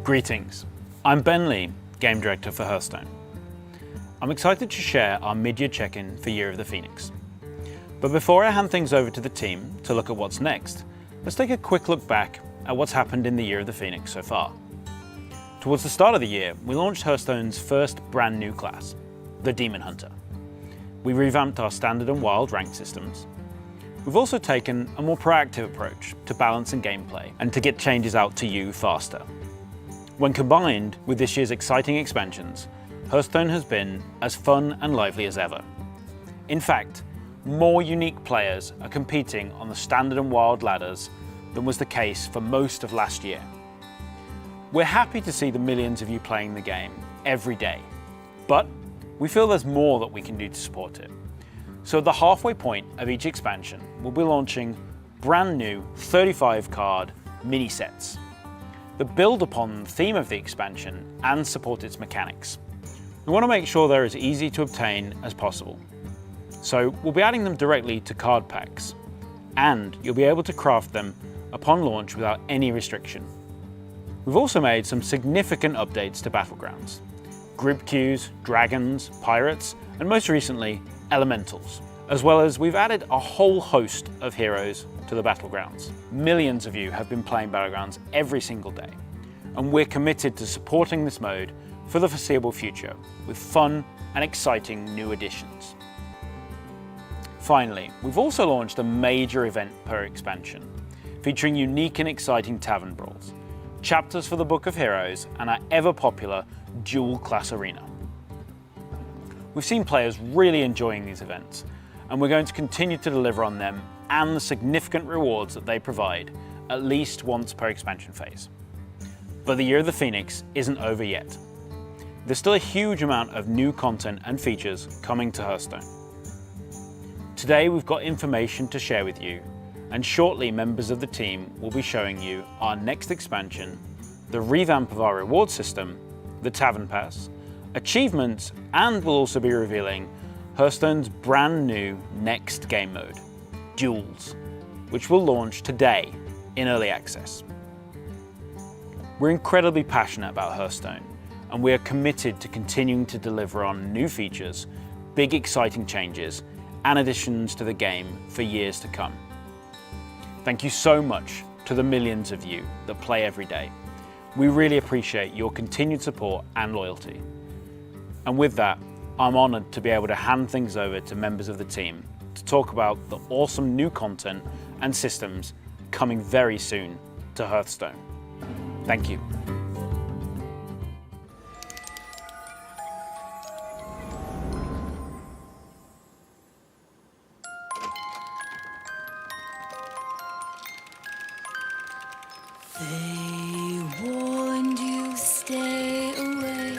Greetings, I'm Ben Lee, Game Director for Hearthstone. I'm excited to share our mid-year check-in for Year of the Phoenix. But before I hand things over to the team to look at what's next, let's take a quick look back at what's happened in the Year of the Phoenix so far. Towards the start of the year, we launched Hearthstone's first brand new class, the Demon Hunter. We revamped our standard and wild rank systems. We've also taken a more proactive approach to balancing gameplay and to get changes out to you faster. When combined with this year's exciting expansions, Hearthstone has been as fun and lively as ever. In fact, more unique players are competing on the standard and wild ladders than was the case for most of last year. We're happy to see the millions of you playing the game every day, but we feel there's more that we can do to support it. So at the halfway point of each expansion, we'll be launching brand new 35 card mini sets that build upon the theme of the expansion and support its mechanics. We want to make sure they're as easy to obtain as possible. So we'll be adding them directly to card packs, and you'll be able to craft them upon launch without any restriction. We've also made some significant updates to Battlegrounds. Group queues, dragons, pirates, and most recently, elementals. As well as we've added a whole host of heroes to the Battlegrounds. Millions of you have been playing Battlegrounds every single day, and we're committed to supporting this mode for the foreseeable future with fun and exciting new additions. Finally, we've also launched a major event per expansion, featuring unique and exciting tavern brawls, chapters for the Book of Heroes, and our ever-popular dual class arena. We've seen players really enjoying these events, and we're going to continue to deliver on them and the significant rewards that they provide, at least once per expansion phase. But the Year of the Phoenix isn't over yet. There's still a huge amount of new content and features coming to Hearthstone. Today we've got information to share with you, and shortly members of the team will be showing you our next expansion, the revamp of our reward system, the Tavern Pass, achievements, and we'll also be revealing Hearthstone's brand new next game mode, Duels, which will launch today in early access. We're incredibly passionate about Hearthstone, and we are committed to continuing to deliver on new features, big exciting changes, and additions to the game for years to come. Thank you so much to the millions of you that play every day. We really appreciate your continued support and loyalty. And with that, I'm honored to be able to hand things over to members of the team to talk about the awesome new content and systems coming very soon to Hearthstone. Thank you. They warned you, stay away.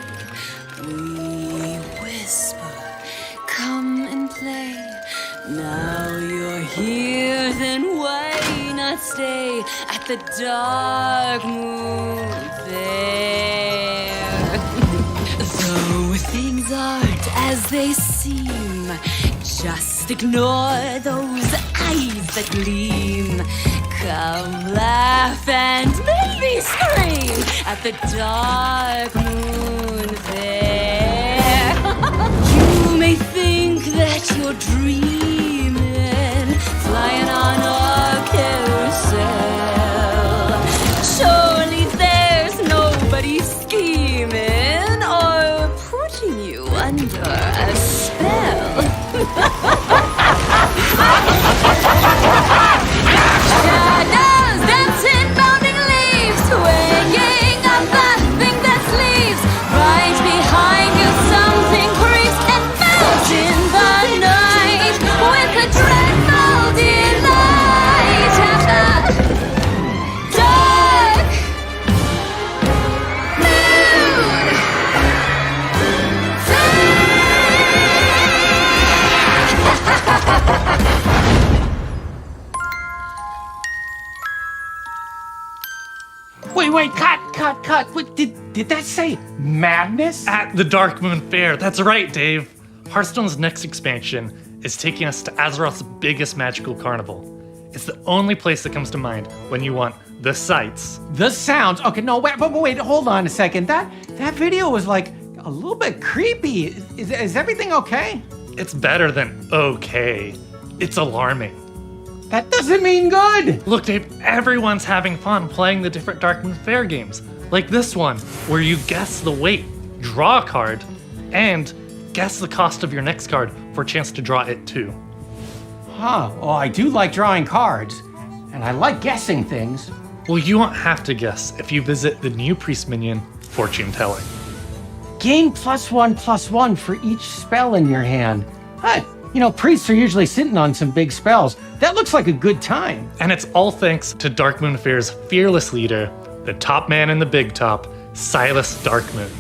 We whisper, come and play. Now you're here, then why not stay at the Darkmoon Faire? Though things aren't as they seem, just ignore those eyes that gleam. Come laugh and maybe scream at the Darkmoon Faire. You may think that you're dreaming, flying on a carousel. Surely there's nobody scheming or putting you under a spell. Shadows dancing, bounding leaves, swaying on nothing that sleeps. Right behind you something creeps and melts in the night with a dreadful delight at the dark moon Wait, cut. What, did that say madness? At the Darkmoon Faire. That's right, Dave. Hearthstone's next expansion is taking us to Azeroth's biggest magical carnival. It's the only place that comes to mind when you want the sights. The sounds. Okay, no, wait, hold on a second. That video was like a little bit creepy. Is everything okay? It's better than okay. It's alarming. That doesn't mean good. Look, Dave, everyone's having fun playing the different Darkmoon Faire games. Like this one, where you guess the weight, draw a card, and guess the cost of your next card for a chance to draw it too. Huh, well, I do like drawing cards, and I like guessing things. Well, you won't have to guess if you visit the new priest minion, Fortune Telling. Gain +1/+1 for each spell in your hand. Priests are usually sitting on some big spells. That looks like a good time. And it's all thanks to Darkmoon Faire's fearless leader, the top man in the big top, Silas Darkmoon.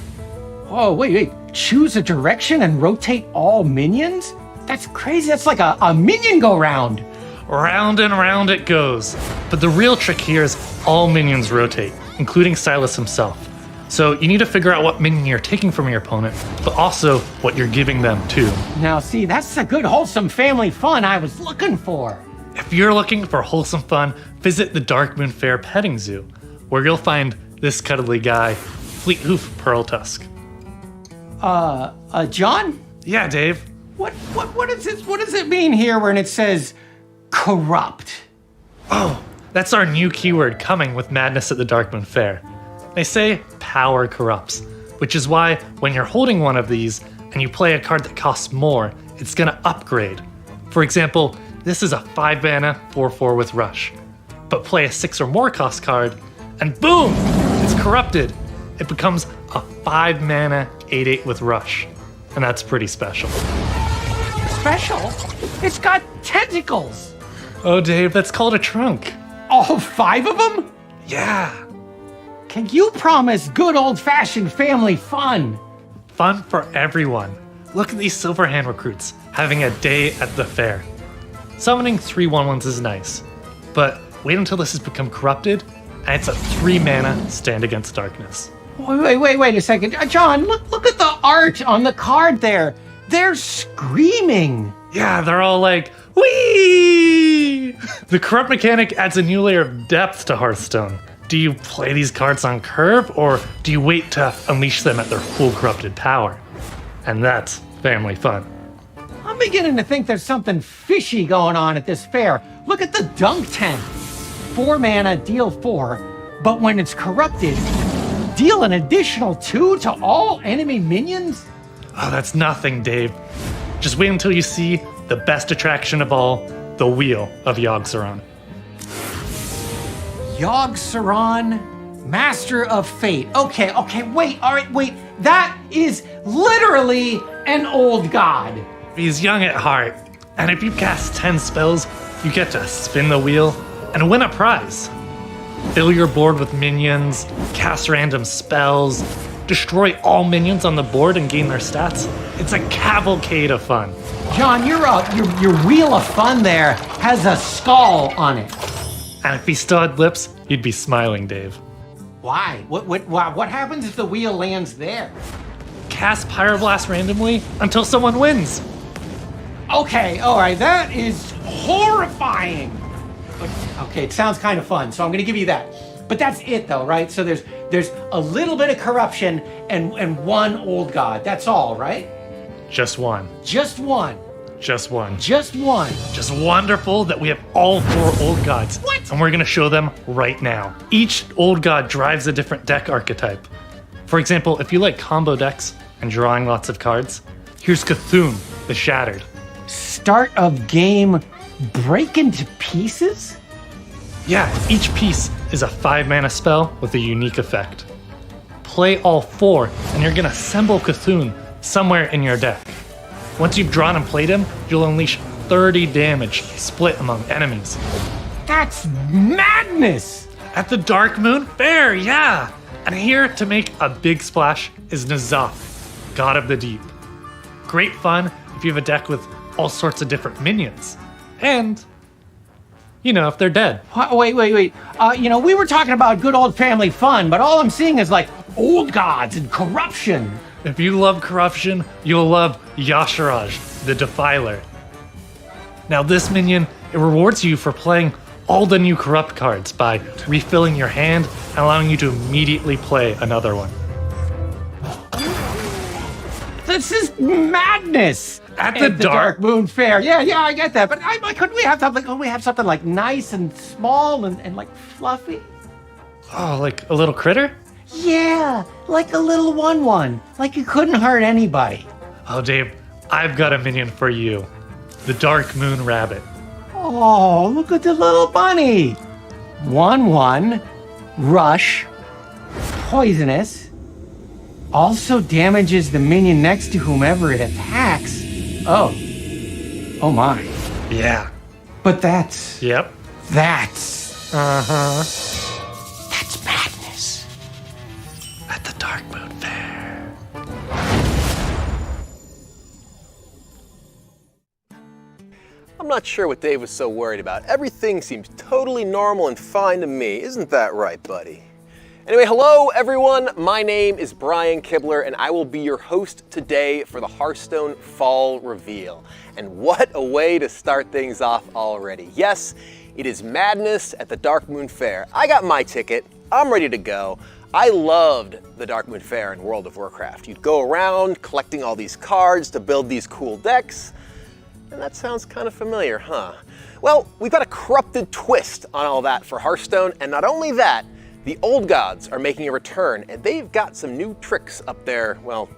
Oh, wait. Choose a direction and rotate all minions? That's crazy. That's like a minion go round. Round and round it goes. But the real trick here is all minions rotate, including Silas himself. So you need to figure out what minion you're taking from your opponent, but also what you're giving them too. Now see, that's the good wholesome family fun I was looking for. If you're looking for wholesome fun, visit the Darkmoon Faire petting zoo, where you'll find this cuddly guy, Fleethoof Pearltusk. John? Yeah, Dave. What is this? What does it mean here when it says corrupt? Oh, that's our new keyword coming with Madness at the Darkmoon Faire. They say power corrupts, which is why when you're holding one of these and you play a card that costs more, it's gonna upgrade. For example, this is a 5 mana 4/4 with Rush. But play a 6 or more cost card, and boom! It's corrupted. It becomes a 5 mana 8/8 with Rush. And that's pretty special. Special? It's got tentacles. Oh, Dave, that's called a trunk. All 5 of them? Yeah. Can you promise good old-fashioned family fun? Fun for everyone. Look at these Silverhand recruits having a day at the fair. Summoning 3/1/1s is nice, but wait until this has become corrupted, and it's a 3 mana Stand Against Darkness. Wait a second. John, look at the art on the card there. They're screaming. Yeah, they're all like, whee! The corrupt mechanic adds a new layer of depth to Hearthstone. Do you play these cards on curve, or do you wait to unleash them at their full corrupted power? And that's family fun. I'm beginning to think there's something fishy going on at this fair. Look at the dunk tank. 4 mana, deal 4, but when it's corrupted, deal an additional 2 to all enemy minions? Oh, that's nothing, Dave. Just wait until you see the best attraction of all, the Wheel of Yogg-Saron. Yogg-Saron, Master of Fate. Okay, wait. That is literally an old god. He's young at heart, and if you cast 10 spells, you get to spin the wheel and win a prize. Fill your board with minions, cast random spells, destroy all minions on the board and gain their stats. It's a cavalcade of fun. John, your wheel of fun there has a skull on it. And if he still had lips, you'd be smiling, Dave. Why? What happens if the wheel lands there? Cast Pyroblast randomly until someone wins. Okay, all right, that is horrifying. Okay, it sounds kind of fun, so I'm gonna give you that. But that's it though, right? So there's a little bit of corruption and one old god. That's all, right? Just one. Just one. Just one. Just one. Just wonderful that we have all 4 old gods. What? And we're gonna show them right now. Each old god drives a different deck archetype. For example, if you like combo decks and drawing lots of cards, here's Cthulhu, the Shattered. Start of game, break into pieces? Yeah, each piece is a 5 mana spell with a unique effect. Play all 4, and you're gonna assemble Cthulhu somewhere in your deck. Once you've drawn and played him, you'll unleash 30 damage split among enemies. That's madness! At the Darkmoon Faire, yeah! And here to make a big splash is N'Zoth, God of the Deep. Great fun if you have a deck with all sorts of different minions. And, if they're dead. Wait. We were talking about good old family fun, but all I'm seeing is like old gods and corruption. If you love corruption, you'll love Yasharaj, the Defiler. Now this minion, it rewards you for playing all the new corrupt cards by refilling your hand and allowing you to immediately play another one. This is madness. At the Darkmoon Faire. Yeah, I get that. But couldn't we have something like nice and small and like fluffy? Oh, like a little critter? Yeah, like a little one. Like it couldn't hurt anybody. Oh, Dave, I've got a minion for you. The Darkmoon Rabbit. Oh, look at the little bunny. 1/1, rush, poisonous. Also damages the minion next to whomever it attacks. Oh my. Yeah. But that's Yep. that's Uh-huh. that's madness. At the Darkmoon Faire. I'm not sure what Dave was so worried about. Everything seems totally normal and fine to me. Isn't that right, buddy? Anyway, hello everyone. My name is Brian Kibler and I will be your host today for the Hearthstone Fall Reveal. And what a way to start things off already. Yes, it is madness at the Darkmoon Faire. I got my ticket. I'm ready to go. I loved the Darkmoon Faire in World of Warcraft. You'd go around collecting all these cards to build these cool decks. And that sounds kind of familiar, huh? Well, we've got a corrupted twist on all that for Hearthstone, and not only that, the old gods are making a return, and they've got some new tricks up their, well,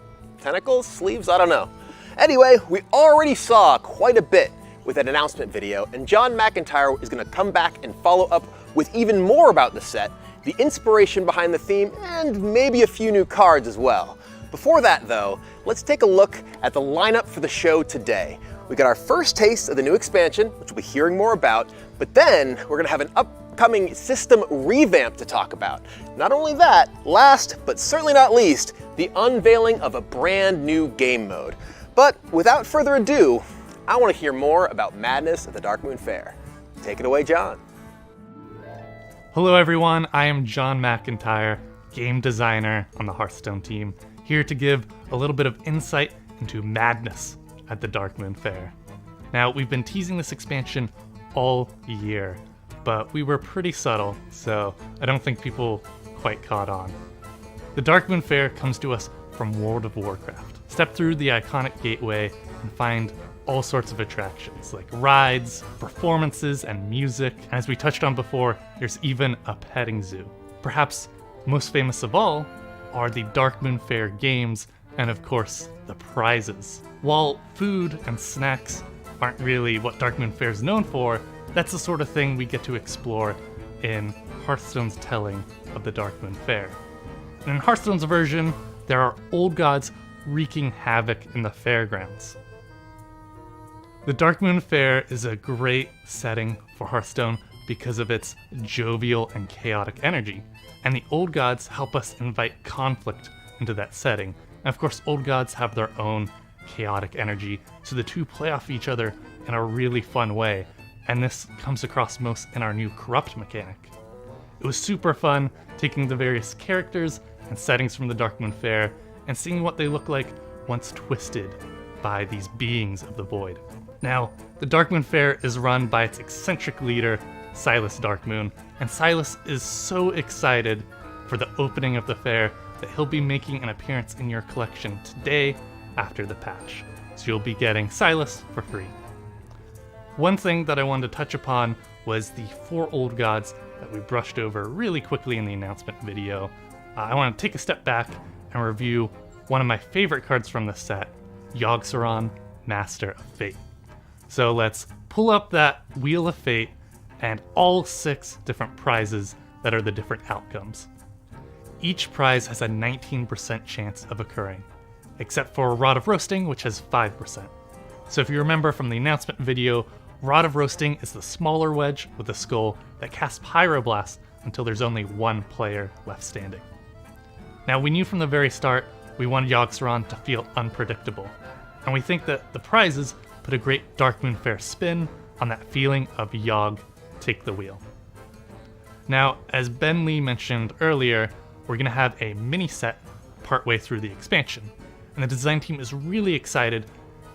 tentacles, sleeves, I don't know. Anyway, we already saw quite a bit with that announcement video, and John McIntyre is gonna come back and follow up with even more about the set, the inspiration behind the theme, and maybe a few new cards as well. Before that though, let's take a look at the lineup for the show today. We got our first taste of the new expansion, which we'll be hearing more about, but then we're gonna have an upcoming system revamp to talk about. Not only that, last but certainly not least, the unveiling of a brand new game mode. But without further ado, I wanna hear more about madness at the Darkmoon Faire. Take it away, John. Hello everyone, I am John McIntyre, game designer on the Hearthstone team, here to give a little bit of insight into madness at the Darkmoon Faire. Now, we've been teasing this expansion all year, but we were pretty subtle, so I don't think people quite caught on. The Darkmoon Faire comes to us from World of Warcraft. Step through the iconic gateway and find all sorts of attractions, like rides, performances, and music. And as we touched on before, there's even a petting zoo. Perhaps most famous of all are the Darkmoon Faire games, and of course, the prizes. While food and snacks aren't really what Darkmoon Faire is known for, that's the sort of thing we get to explore in Hearthstone's telling of the Darkmoon Faire. And in Hearthstone's version, there are old gods wreaking havoc in the fairgrounds. The Darkmoon Faire is a great setting for Hearthstone because of its jovial and chaotic energy, and the old gods help us invite conflict into that setting. And of course, old gods have their own chaotic energy, so the two play off each other in a really fun way, and this comes across most in our new corrupt mechanic. It was super fun taking the various characters and settings from the Darkmoon Faire and seeing what they look like once twisted by these beings of the void. Now, the Darkmoon Faire is run by its eccentric leader, Silas Darkmoon, and Silas is so excited for the opening of the fair that he'll be making an appearance in your collection today after the patch. So you'll be getting Silas for free. One thing that I wanted to touch upon was the 4 old gods that we brushed over really quickly in the announcement video. I want to take a step back and review one of my favorite cards from the set, Yogg-Saron, Master of Fate. So let's pull up that Wheel of Fate and all 6 different prizes that are the different outcomes. Each prize has a 19% chance of occurring, except for Rod of Roasting, which has 5%. So if you remember from the announcement video, Rod of Roasting is the smaller wedge with a skull that casts Pyroblast until there's only 1 player left standing. Now, we knew from the very start we wanted Yogg-Saron to feel unpredictable, and we think that the prizes put a great Darkmoon Faire spin on that feeling of Yogg, take the wheel. Now, as Ben Lee mentioned earlier, we're going to have a mini set partway through the expansion, and the design team is really excited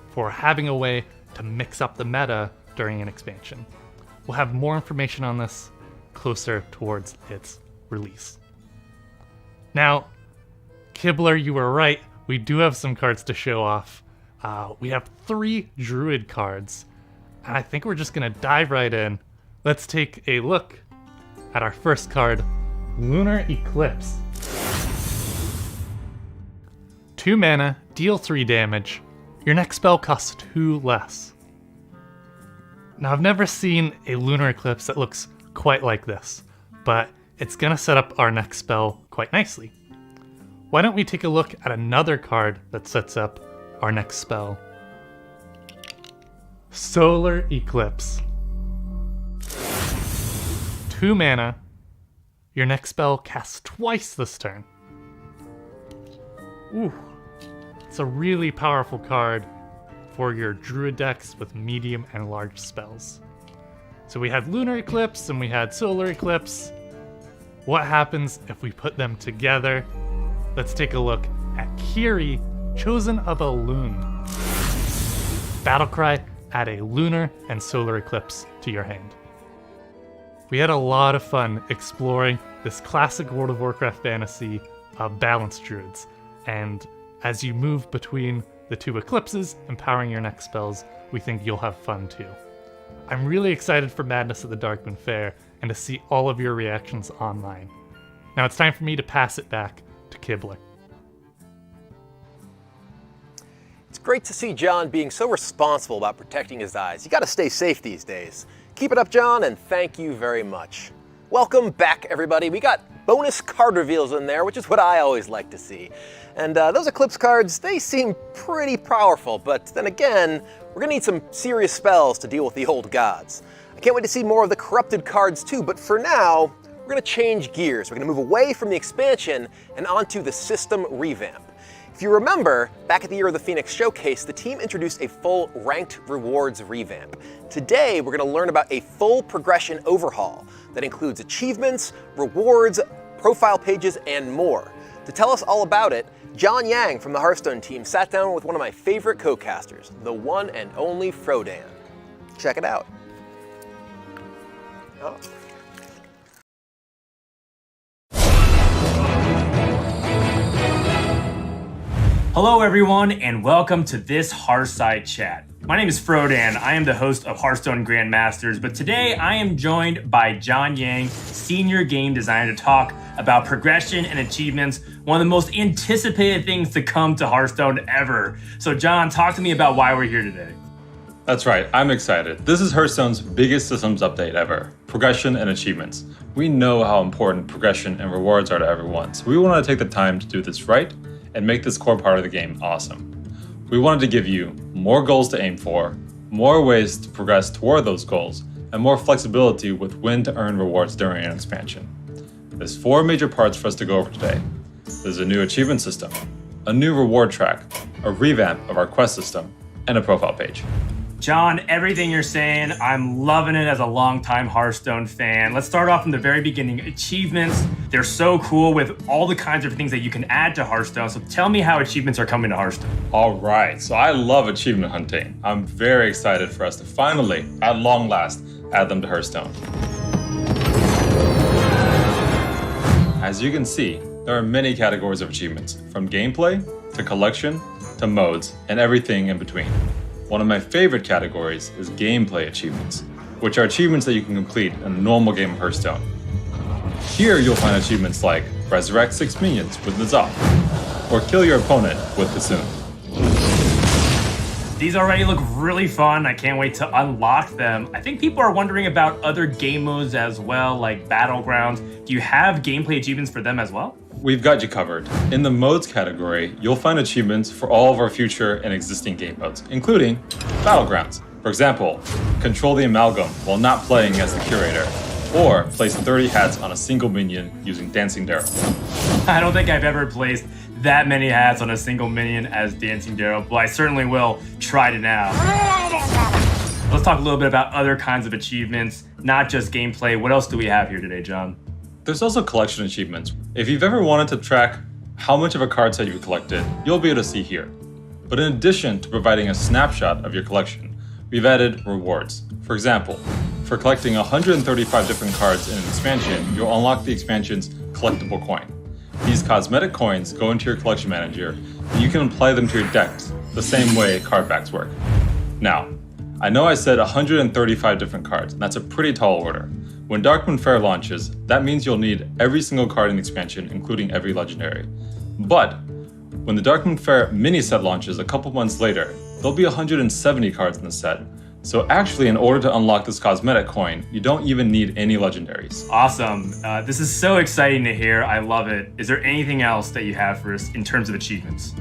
for having a way to mix up the meta during an expansion. we'll have more information on this closer towards its release. Now, Kibler, you were right. We do have some cards to show off. We have 3 Druid cards, and I think we're just going to dive right in. Let's take a look at our first card, Lunar Eclipse. 2 mana, deal 3 damage. Your next spell costs 2 less. Now, I've never seen a Lunar Eclipse that looks quite like this, but it's gonna set up our next spell quite nicely. Why don't we take a look at another card that sets up our next spell? Solar Eclipse. 2 mana. Your next spell casts twice this turn. Ooh, it's a really powerful card for your Druid decks with medium and large spells. So we had Lunar Eclipse and we had Solar Eclipse. What happens if we put them together? Let's take a look at Kiri, Chosen of Elune. Battlecry, add a Lunar and Solar Eclipse to your hand. We had a lot of fun exploring this classic World of Warcraft fantasy of balanced druids, and as you move between the 2 eclipses, empowering your next spells, we think you'll have fun too. I'm really excited for Madness at the Darkmoon Faire and to see all of your reactions online. Now it's time for me to pass it back to Kibler. It's great to see John being so responsible about protecting his eyes. You gotta stay safe these days. Keep it up, John, and thank you very much. Welcome back, everybody. We got bonus card reveals in there, which is what I always like to see. And those Eclipse cards, they seem pretty powerful, but then again, we're gonna need some serious spells to deal with the old gods. I can't wait to see more of the corrupted cards too, but for now, we're gonna change gears. We're gonna move away from the expansion and onto the system revamp. If you remember, back at the Year of the Phoenix Showcase, the team introduced a full ranked rewards revamp. Today, we're gonna learn about a full progression overhaul that includes achievements, rewards, profile pages, and more. To tell us all about it, John Yang from the Hearthstone team sat down with one of my favorite co-casters, the one and only Frodan. Check it out. Oh. Hello everyone, and welcome to this Hearthside chat. My name is Frodan. I am the host of Hearthstone Grandmasters, but today I am joined by John Yang, Senior Game Designer, to talk about progression and achievements, one of the most anticipated things to come to Hearthstone ever. So John, talk to me about why we're here today. That's right, I'm excited. This is Hearthstone's biggest systems update ever, progression and achievements. We know how important progression and rewards are to everyone, so we want to take the time to do this right and make this core part of the game awesome. We wanted to give you more goals to aim for, more ways to progress toward those goals, and more flexibility with when to earn rewards during an expansion. There's 4 major parts for us to go over today. There's a new achievement system, a new reward track, a revamp of our quest system, and a profile page. John, everything you're saying, I'm loving it as a longtime Hearthstone fan. Let's start off from the very beginning. Achievements, they're so cool with all the kinds of things that you can add to Hearthstone. So tell me how achievements are coming to Hearthstone. All right, so I love achievement hunting. I'm very excited for us to finally, at long last, add them to Hearthstone. As you can see, there are many categories of achievements, from gameplay to collection to modes and everything in between. One of my favorite categories is gameplay achievements, which are achievements that you can complete in a normal game of Hearthstone. Here you'll find achievements like resurrect 6 minions with Nizal, or kill your opponent with Kassoon. These already look really fun. I can't wait to unlock them. I think people are wondering about other game modes as well, like Battlegrounds. Do you have gameplay achievements for them as well? We've got you covered. In the modes category, you'll find achievements for all of our future and existing game modes, including Battlegrounds. For example, control the amalgam while not playing as the curator, or place 30 hats on a single minion using Dancing Darrow. I don't think I've ever placed that many hats on a single minion as Dancing Darrow, but I certainly will try to now. Let's talk a little bit about other kinds of achievements, not just gameplay. What else do we have here today, John? There's also collection achievements. If you've ever wanted to track how much of a card set you've collected, you'll be able to see here. But in addition to providing a snapshot of your collection, we've added rewards. For example, For collecting 135 different cards in an expansion, you'll unlock the expansion's collectible coin. These cosmetic coins go into your collection manager, and you can apply them to your decks the same way card backs work. Now, I know I said 135 different cards, and that's a pretty tall order. When Darkmoon Faire launches, that means you'll need every single card in the expansion, including every legendary. But when the Darkmoon Faire mini set launches a couple months later, there'll be 170 cards in the set. So actually, in order to unlock this cosmetic coin, you don't even need any legendaries. Awesome. This is so exciting to hear. I love it. Is there anything else that you have for us in terms of achievements?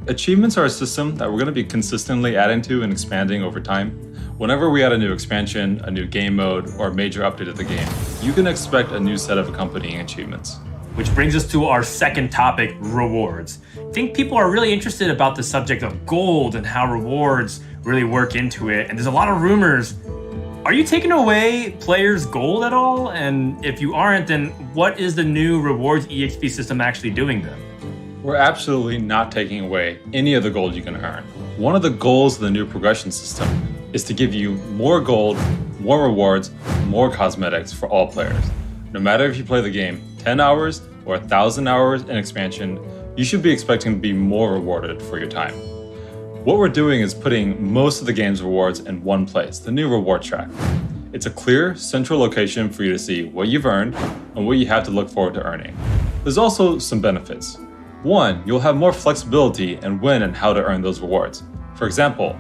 Achievements are a system that we're going to be consistently adding to and expanding over time. Whenever we add a new expansion, a new game mode, or a major update of the game, you can expect a new set of accompanying achievements. Which brings us to our second topic, rewards. I think people are really interested about the subject of gold and how rewards really work into it. And there's a lot of rumors. Are you taking away players' gold at all? And if you aren't, then what is the new rewards EXP system actually doing then? We're absolutely not taking away any of the gold you can earn. One of the goals of the new progression system is to give you more gold, more rewards, more cosmetics for all players. No matter if you play the game 10 hours or 1,000 hours in expansion, you should be expecting to be more rewarded for your time. What we're doing is putting most of the game's rewards in one place, the new reward track. It's a clear, central location for you to see what you've earned and what you have to look forward to earning. There's also some benefits. One, you'll have more flexibility in when and how to earn those rewards. For example,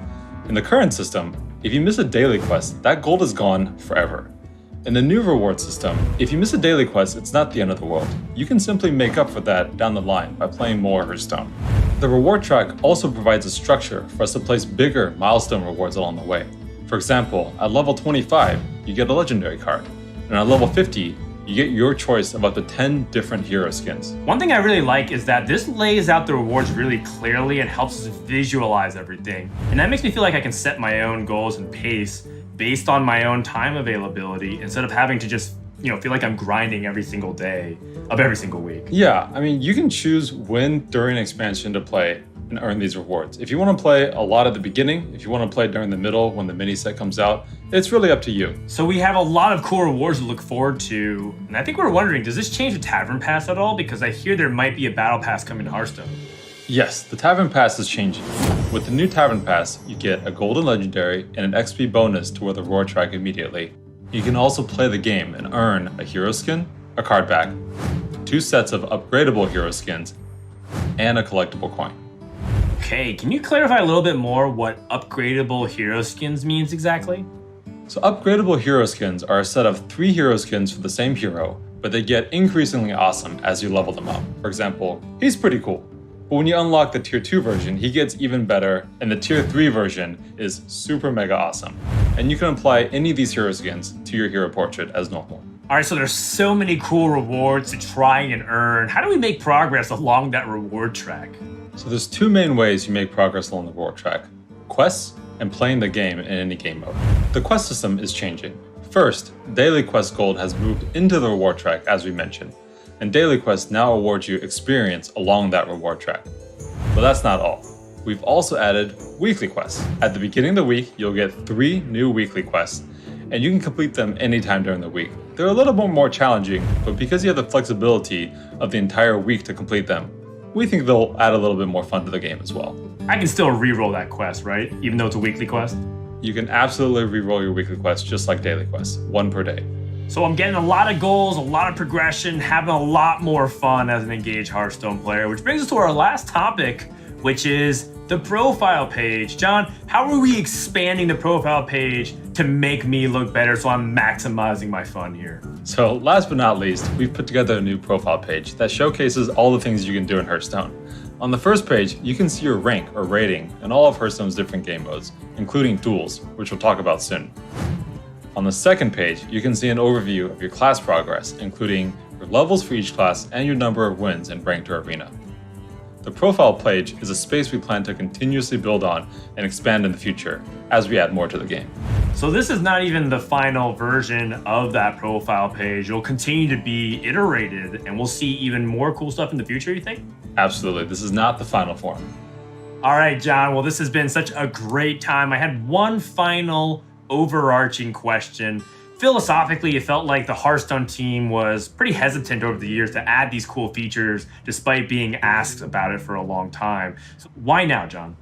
in the current system, if you miss a daily quest, that gold is gone forever. In the new reward system, if you miss a daily quest, it's not the end of the world. You can simply make up for that down the line by playing more Hearthstone. The reward track also provides a structure for us to place bigger milestone rewards along the way. For example, at level 25, you get a legendary card, and at level 50, you get your choice of up to 10 different hero skins. One thing I really like is that this lays out the rewards really clearly and helps us visualize everything. And that makes me feel like I can set my own goals and pace based on my own time availability instead of having to just, feel like I'm grinding every single day of every single week. Yeah, I mean, you can choose when during expansion to play and earn these rewards. If you want to play a lot at the beginning, if you want to play during the middle when the mini set comes out, it's really up to you. So we have a lot of cool rewards to look forward to. And I think we're wondering, does this change the Tavern Pass at all? Because I hear there might be a Battle Pass coming to Hearthstone. Yes, the Tavern Pass is changing. With the new Tavern Pass, you get a golden legendary and an XP bonus toward the reward track immediately. You can also play the game and earn a hero skin, a card back, 2 sets of upgradable hero skins, and a collectible coin. Okay, can you clarify a little bit more what upgradable hero skins means exactly? So upgradable hero skins are a set of 3 hero skins for the same hero, but they get increasingly awesome as you level them up. For example, he's pretty cool. But when you unlock the tier 2 version, he gets even better, and the tier 3 version is super mega awesome. And you can apply any of these hero skins to your hero portrait as normal. All right, so there's so many cool rewards to try and earn. How do we make progress along that reward track? So there's 2 main ways you make progress along the reward track: quests and playing the game in any game mode. The quest system is changing. First, daily quest gold has moved into the reward track as we mentioned, and daily quests now award you experience along that reward track. But that's not all. We've also added weekly quests. At the beginning of the week, you'll get 3 new weekly quests, and you can complete them anytime during the week. They're a little bit more challenging, but because you have the flexibility of the entire week to complete them, we think they'll add a little bit more fun to the game as well. I can still re-roll that quest, right? Even though it's a weekly quest? You can absolutely re-roll your weekly quests just like daily quests, 1 per day. So I'm getting a lot of goals, a lot of progression, having a lot more fun as an engaged Hearthstone player, which brings us to our last topic, which is the profile page. John, how are we expanding the profile page to make me look better so I'm maximizing my fun here? So last but not least, we've put together a new profile page that showcases all the things you can do in Hearthstone. On the first page, you can see your rank or rating in all of Hearthstone's different game modes, including Duels, which we'll talk about soon. On the second page, you can see an overview of your class progress, including your levels for each class and your number of wins in Ranked or Arena. The profile page is a space we plan to continuously build on and expand in the future as we add more to the game. So this is not even the final version of that profile page. It'll continue to be iterated and we'll see even more cool stuff in the future, you think? Absolutely, this is not the final form. All right, John, well, this has been such a great time. I had one final overarching question. philosophically, it felt like the Hearthstone team was pretty hesitant over the years to add these cool features despite being asked about it for a long time. So why now, John?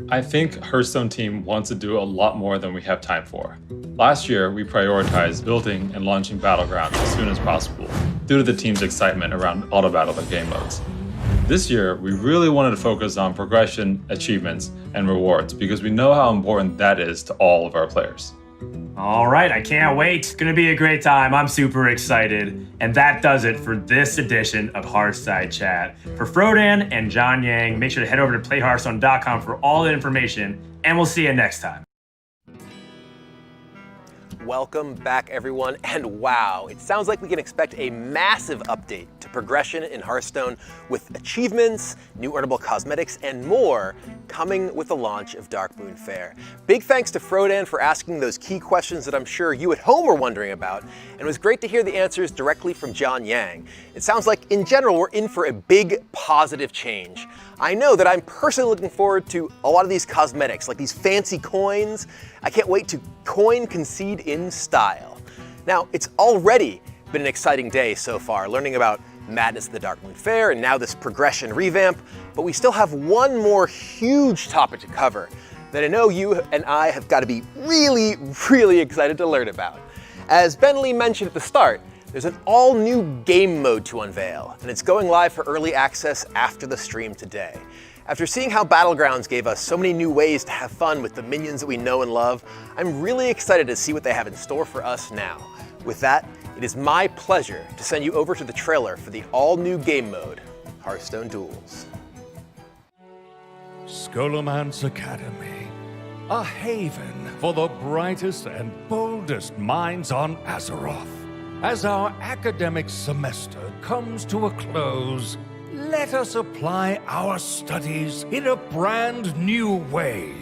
I think Hearthstone team wants to do a lot more than we have time for. Last year, we prioritized building and launching Battlegrounds as soon as possible, due to the team's excitement around auto battle and game modes. This year, we really wanted to focus on progression, achievements, and rewards because we know how important that is to all of our players. All right, I can't wait. It's going to be a great time. I'm super excited. And that does it for this edition of Hearthside Chat. For Frodan and John Yang, make sure to head over to playhearthstone.com for all the information, and we'll see you next time. Welcome back, everyone, and wow, it sounds like we can expect a massive update to progression in Hearthstone with achievements, new earnable cosmetics, and more coming with the launch of Darkmoon Faire. Big thanks to Frodan for asking those key questions that I'm sure you at home were wondering about, and it was great to hear the answers directly from John Yang. It sounds like, in general, we're in for a big positive change. I know that I'm personally looking forward to a lot of these cosmetics, like these fancy coins. I can't wait to coin concede in style. Now, it's already been an exciting day so far, learning about Madness of the Darkmoon Faire and now this progression revamp, but we still have one more huge topic to cover that I know you and I have got to be really, really excited to learn about. As Ben Lee mentioned at the start, there's an all-new game mode to unveil, and it's going live for early access after the stream today. After seeing how Battlegrounds gave us so many new ways to have fun with the minions that we know and love, I'm really excited to see what they have in store for us now. With that, it is my pleasure to send you over to the trailer for the all-new game mode, Hearthstone Duels. Scholomance Academy, a haven for the brightest and boldest minds on Azeroth. As our academic semester comes to a close, let us apply our studies in a brand new way.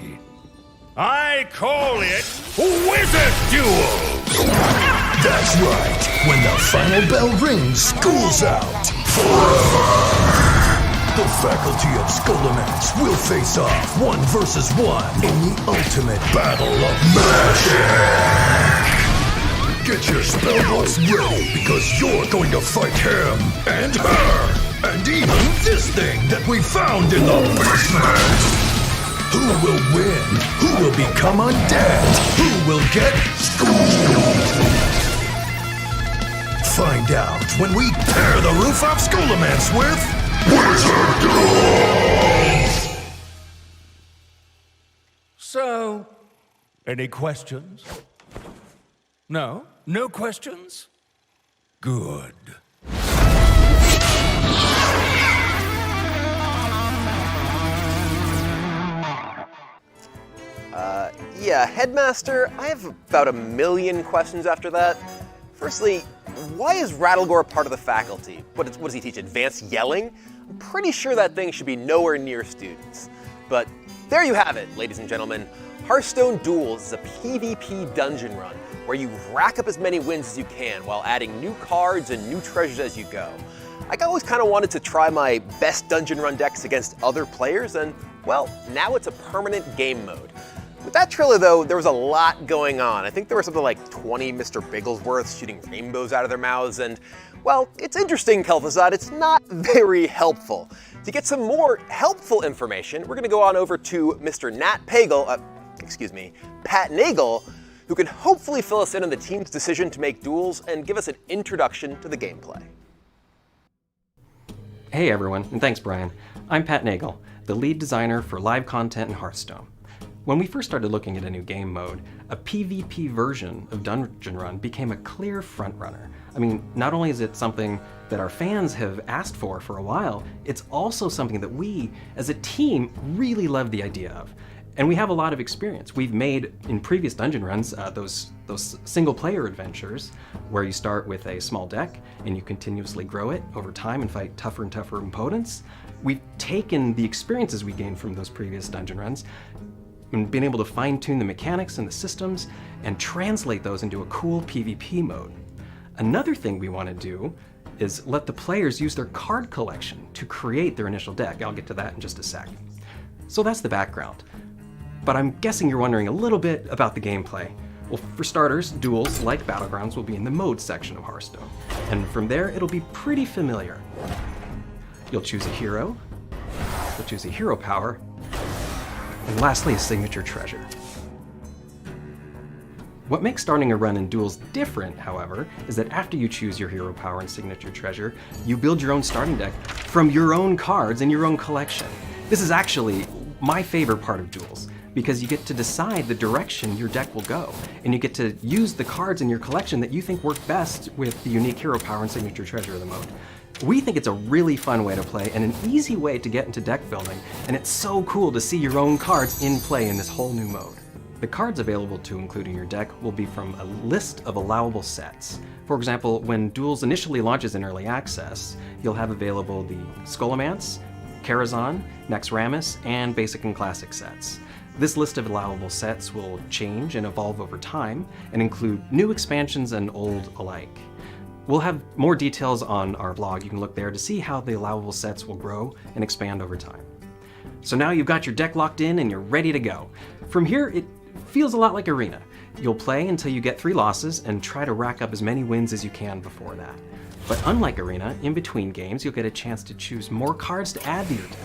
I call it Wizard Duels! That's right. When the final bell rings, school's out. Forever! The faculty of Scholomance will face off 1 versus 1 in the ultimate battle of magic. Get your spellbooks ready, because you're going to fight him and her, and even this thing that we found in the basement. Who will win? Who will become undead? Who will get schooled? Find out when we tear the roof off Scholomance with Wizard Duels! So, any questions? No? No questions? Good. Yeah, Headmaster, I have about 1 million questions after that. Firstly, why is Rattlegore part of the faculty? What does he teach, advanced yelling? I'm pretty sure that thing should be nowhere near students. But there you have it, ladies and gentlemen. Hearthstone Duels is a PvP dungeon run where you rack up as many wins as you can while adding new cards and new treasures as you go. I always kind of wanted to try my best dungeon run decks against other players, and well, now it's a permanent game mode. With that trailer though, there was a lot going on. I think there were something like 20 Mr. Bigglesworths shooting rainbows out of their mouths, and well, it's interesting, Kel'Thuzad, it's not very helpful. To get some more helpful information, we're gonna go on over to Mr. Pat Nagel, who can hopefully fill us in on the team's decision to make duels and give us an introduction to the gameplay. Hey everyone, and thanks Brian. I'm Pat Nagel, the lead designer for live content in Hearthstone. When we first started looking at a new game mode, a PvP version of Dungeon Run became a clear frontrunner. I mean, not only is it something that our fans have asked for a while, it's also something that we, as a team, really love the idea of. And we have a lot of experience. We've made, in previous dungeon runs, those single-player adventures where you start with a small deck and you continuously grow it over time and fight tougher and tougher opponents. We've taken the experiences we gained from those previous dungeon runs and been able to fine-tune the mechanics and the systems and translate those into a cool PvP mode. Another thing we want to do is let the players use their card collection to create their initial deck. I'll get to that in just a sec. So that's the background. But I'm guessing you're wondering a little bit about the gameplay. Well, for starters, Duels, like Battlegrounds, will be in the Mode section of Hearthstone. And from there, it'll be pretty familiar. You'll choose a hero, you'll choose a hero power, and lastly, a signature treasure. What makes starting a run in Duels different, however, is that after you choose your hero power and signature treasure, you build your own starting deck from your own cards in your own collection. This is actually my favorite part of Duels, because you get to decide the direction your deck will go, and you get to use the cards in your collection that you think work best with the unique hero power and signature treasure of the mode. We think it's a really fun way to play and an easy way to get into deck building, and it's so cool to see your own cards in play in this whole new mode. The cards available to include in your deck will be from a list of allowable sets. For example, when Duels initially launches in early access, you'll have available the Scholomance, Karazhan, Naxxramas, and Basic and Classic sets. This list of allowable sets will change and evolve over time and include new expansions and old alike. We'll have more details on our blog. You can look there to see how the allowable sets will grow and expand over time. So now you've got your deck locked in and you're ready to go. From here, it feels a lot like Arena. You'll play until you get 3 losses and try to rack up as many wins as you can before that. But unlike Arena, in between games, you'll get a chance to choose more cards to add to your deck.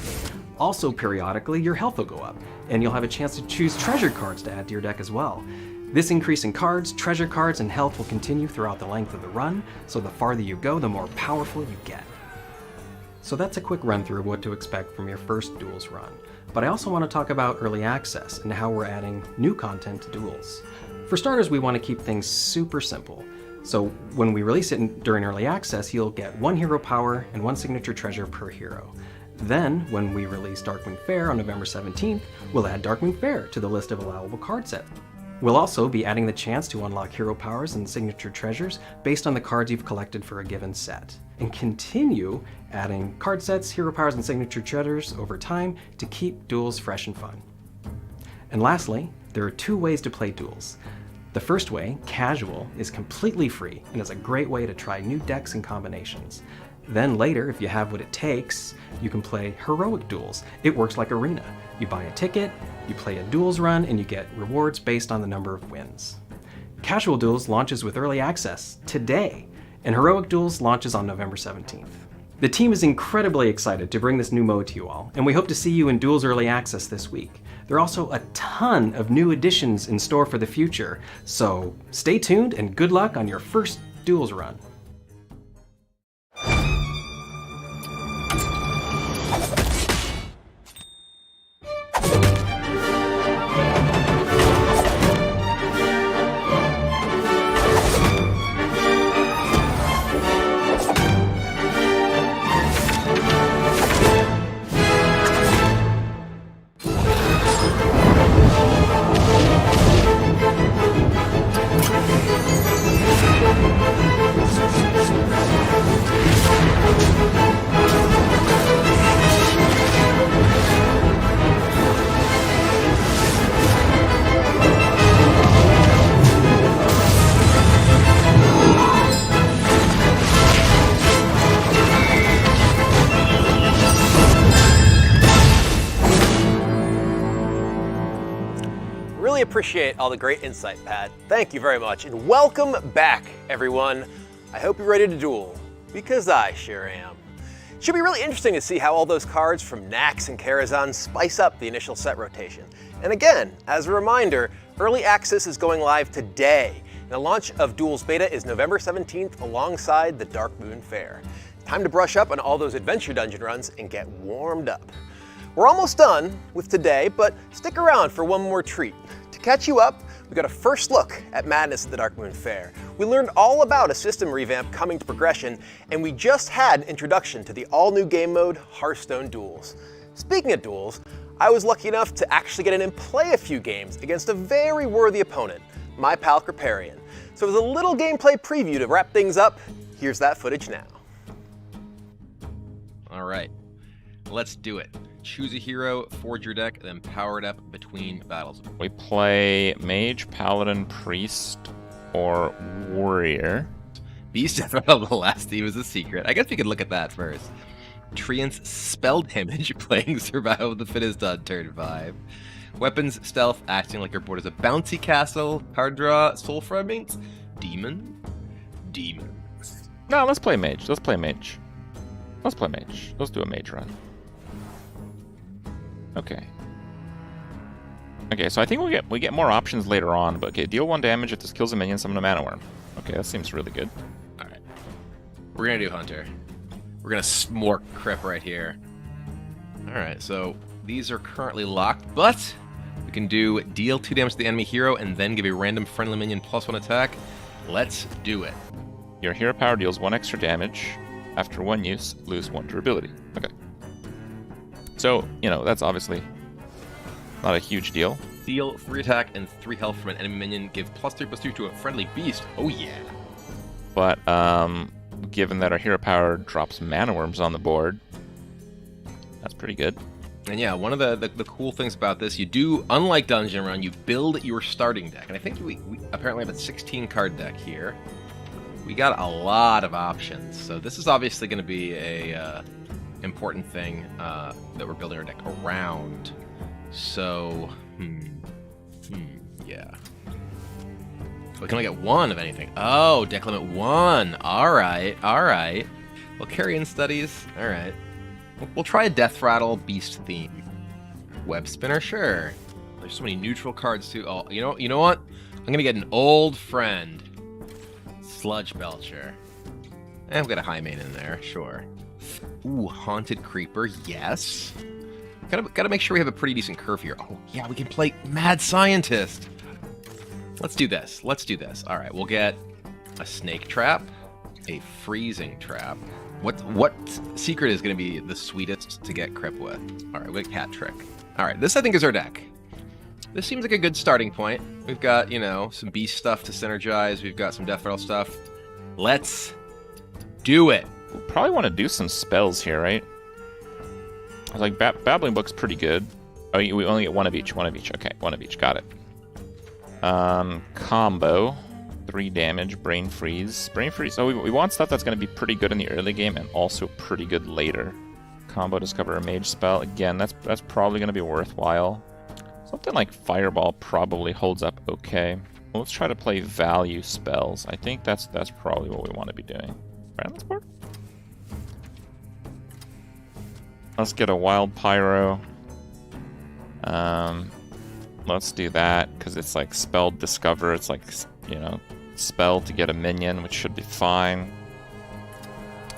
Also, periodically, your health will go up, and you'll have a chance to choose treasure cards to add to your deck as well. This increase in cards, treasure cards, and health will continue throughout the length of the run, so the farther you go, the more powerful you get. So that's a quick run through of what to expect from your first Duels run. But I also want to talk about early access and how we're adding new content to Duels. For starters, we want to keep things super simple. So when we release it during early access, you'll get 1 hero power and 1 signature treasure per hero. Then, when we release Darkmoon Faire on November 17th, we'll add Darkmoon Faire to the list of allowable card sets. We'll also be adding the chance to unlock hero powers and signature treasures based on the cards you've collected for a given set, and continue adding card sets, hero powers, and signature treasures over time to keep Duels fresh and fun. And lastly, there are 2 ways to play Duels. The first way, Casual, is completely free and is a great way to try new decks and combinations. Then later, if you have what it takes, you can play Heroic Duels. It works like Arena. You buy a ticket, you play a Duels run, and you get rewards based on the number of wins. Casual Duels launches with early access today, and Heroic Duels launches on November 17th. The team is incredibly excited to bring this new mode to you all, and we hope to see you in Duels early access this week. There are also a ton of new additions in store for the future, so stay tuned and good luck on your first Duels run. Appreciate all the great insight, Pat. Thank you very much, and welcome back, everyone. I hope you're ready to duel, because I sure am. It should be really interesting to see how all those cards from Nax and Karazhan spice up the initial set rotation. And again, as a reminder, early access is going live today. And the launch of Duels Beta is November 17th alongside the Darkmoon Faire. Time to brush up on all those adventure dungeon runs and get warmed up. We're almost done with today, but stick around for one more treat. To catch you up, we got a first look at madness at the Darkmoon Faire. We learned all about a system revamp coming to progression, and we just had an introduction to the all-new game mode, Hearthstone Duels. Speaking of duels, I was lucky enough to actually get in and play a few games against a very worthy opponent, my pal Kripparrian. So as a little gameplay preview to wrap things up, here's that footage now. All right, let's do it. Choose a hero, forge your deck, then power it up between battles. We play Mage, Paladin, Priest, or Warrior. Beast Death Rattle the last team is a secret. I guess we could look at that first. Treant's Spell Damage playing Survival of the Fittest on turn 5. Weapons, stealth, acting like your board is a bouncy castle. Card draw, soul fragments, demon. No, let's play mage. Let's play mage. Let's play mage. Let's do a mage run. Okay. Okay, so I think we get more options later on, but okay, deal 1 damage if this kills a minion, summon a mana worm. Okay, that seems really good. Alright. We're gonna do Hunter. We're gonna smork Crip right here. Alright, so these are currently locked, but we can do deal 2 damage to the enemy hero and then give a random friendly minion +1 attack. Let's do it. Your hero power deals 1 extra damage. After 1 use, lose 1 durability. Okay. So, you know, that's obviously not a huge deal. Deal 3 attack and 3 health from an enemy minion. Give +3/+2 to a friendly beast. Oh yeah. But given that our hero power drops mana worms on the board, that's pretty good. And yeah, one of the cool things about this, you do, unlike Dungeon Run, you build your starting deck. And I think we apparently have a 16 card deck here. We got a lot of options. So this is obviously going to be a important thing that we're building our deck around. So, yeah. We can only get 1 of anything. Oh, deck limit 1. Alright. Well, carry-in studies. Alright. We'll try a Death Rattle Beast theme. Web Spinner, sure. There's so many neutral cards too. Oh, you know what? I'm gonna get an old friend. Sludge Belcher. And we've got a High Main in there, sure. Ooh, Haunted Creeper, yes. Gotta make sure we have a pretty decent curve here. Oh, yeah, we can play Mad Scientist. Let's do this. All right, we'll get a Snake Trap, a Freezing Trap. What secret is going to be the sweetest to get Crip with? All right, we got Cat Trick. All right, this I think is our deck. This seems like a good starting point. We've got, you know, some beast stuff to synergize. We've got some Death Rattle stuff. Let's do it. We'll probably want to do some spells here, right? I was like, Babbling Book's pretty good. Oh, we only get 1 of each. Okay, 1 of each. Got it. Combo. 3 damage. Brain Freeze. Oh, we want stuff that's going to be pretty good in the early game and also pretty good later. Combo Discover a Mage spell. Again, that's probably going to be worthwhile. Something like Fireball probably holds up okay. Well, let's try to play value spells. I think that's probably what we want to be doing. Right on this board? Let's get a Wild Pyro. Let's do that, because it's like Spell Discover. It's like, you know, spell to get a minion, which should be fine.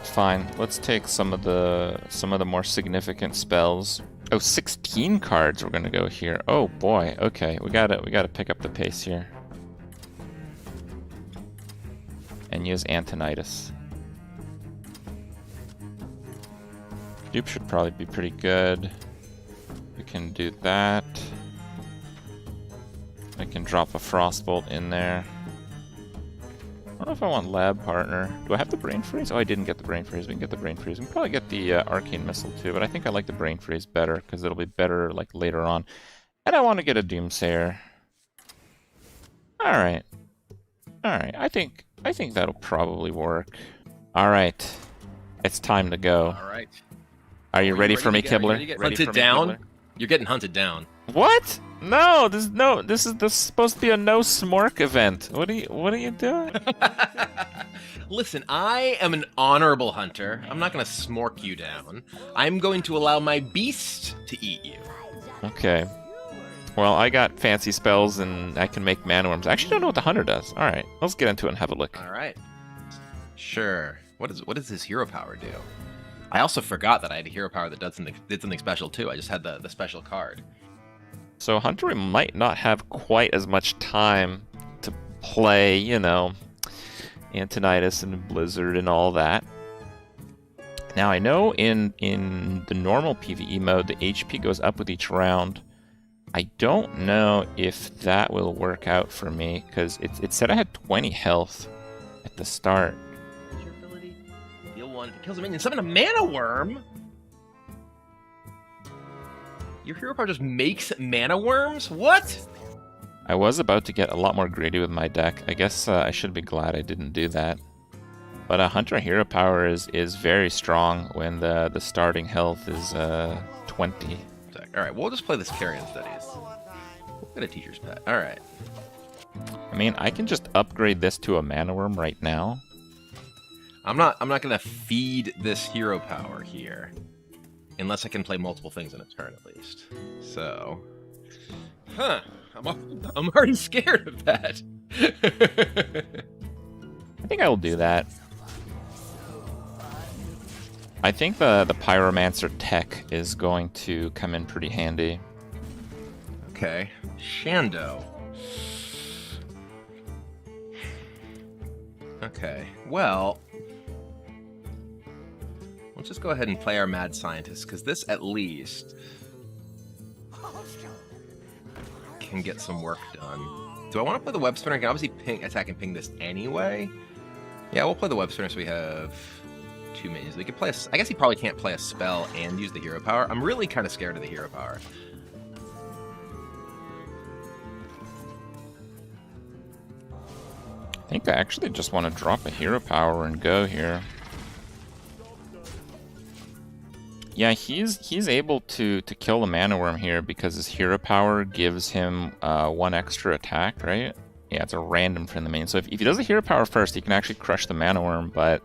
Fine. Let's take some of the more significant spells. Oh, 16 cards we're gonna go here. Oh boy. Okay, we gotta pick up the pace here. And use Antonitis. Dupe should probably be pretty good. We can do that. I can drop a Frostbolt in there. I don't know if I want Lab Partner. Do I have the Brain Freeze? Oh, I didn't get the Brain Freeze. We can get the Brain Freeze. We can probably get the Arcane Missile too, but I think I like the Brain Freeze better because it'll be better like later on. And I want to get a Doomsayer. Alright. Alright, I think that'll probably work. Alright. It's time to go. Alright. Are you ready for me, Kibler? Hunted down? You're getting hunted down. What? No, this is supposed to be a no smork event. What are you doing? Listen, I am an honorable hunter. I'm not gonna smork you down. I'm going to allow my beast to eat you. Okay. Well, I got fancy spells and I can make mana worms. I actually don't know what the hunter does. All right, let's get into it and have a look. All right. Sure. What does his hero power do? I also forgot that I had a hero power that did something special too. I just had the special card. So Hunter might not have quite as much time to play, you know, Antonitis and Blizzard and all that. Now I know in the normal PvE mode, the HP goes up with each round. I don't know if that will work out for me, because it said I had 20 health at the start. Your ability, deal 1, kills a minion, summon a mana worm? Your hero power just makes mana worms? What? I was about to get a lot more greedy with my deck. I guess I should be glad I didn't do that. But a Hunter hero power is very strong when the starting health is 20. Alright, we'll just play this carrion studies. We'll get a teacher's pet. All right. I mean, I can just upgrade this to a mana worm right now. I'm not gonna feed this hero power here, unless I can play multiple things in a turn at least. So, I'm already scared of that. I think I will do that. I think the Pyromancer tech is going to come in pretty handy. Okay, Shando. Okay, well, let's just go ahead and play our Mad Scientist, because this at least can get some work done. Do I want to play the Web Spinner? I can obviously attack and ping this anyway. Yeah, we'll play the Web Spinner so we have 2 minions. We could play I guess he probably can't play a spell and use the hero power. I'm really kind of scared of the hero power. I think I actually just want to drop a hero power and go here. Yeah, he's able to kill the mana worm here because his hero power gives him 1 extra attack, right? Yeah, it's a random from the main. So if he does the hero power first, he can actually crush the mana worm, but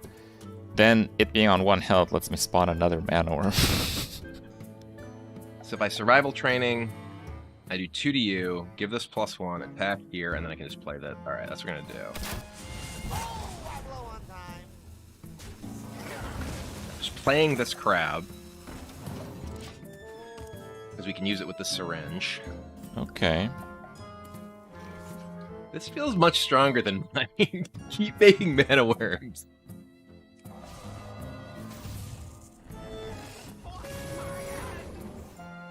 then it being on 1 health lets me spawn another mana worm. So if I survival training, I do 2 to you, give this +1, attack here, and then I can just play that. Alright, that's what we're gonna do. Just playing this crowd, because we can use it with the syringe. Okay. This feels much stronger than mine. Keep making mana worms.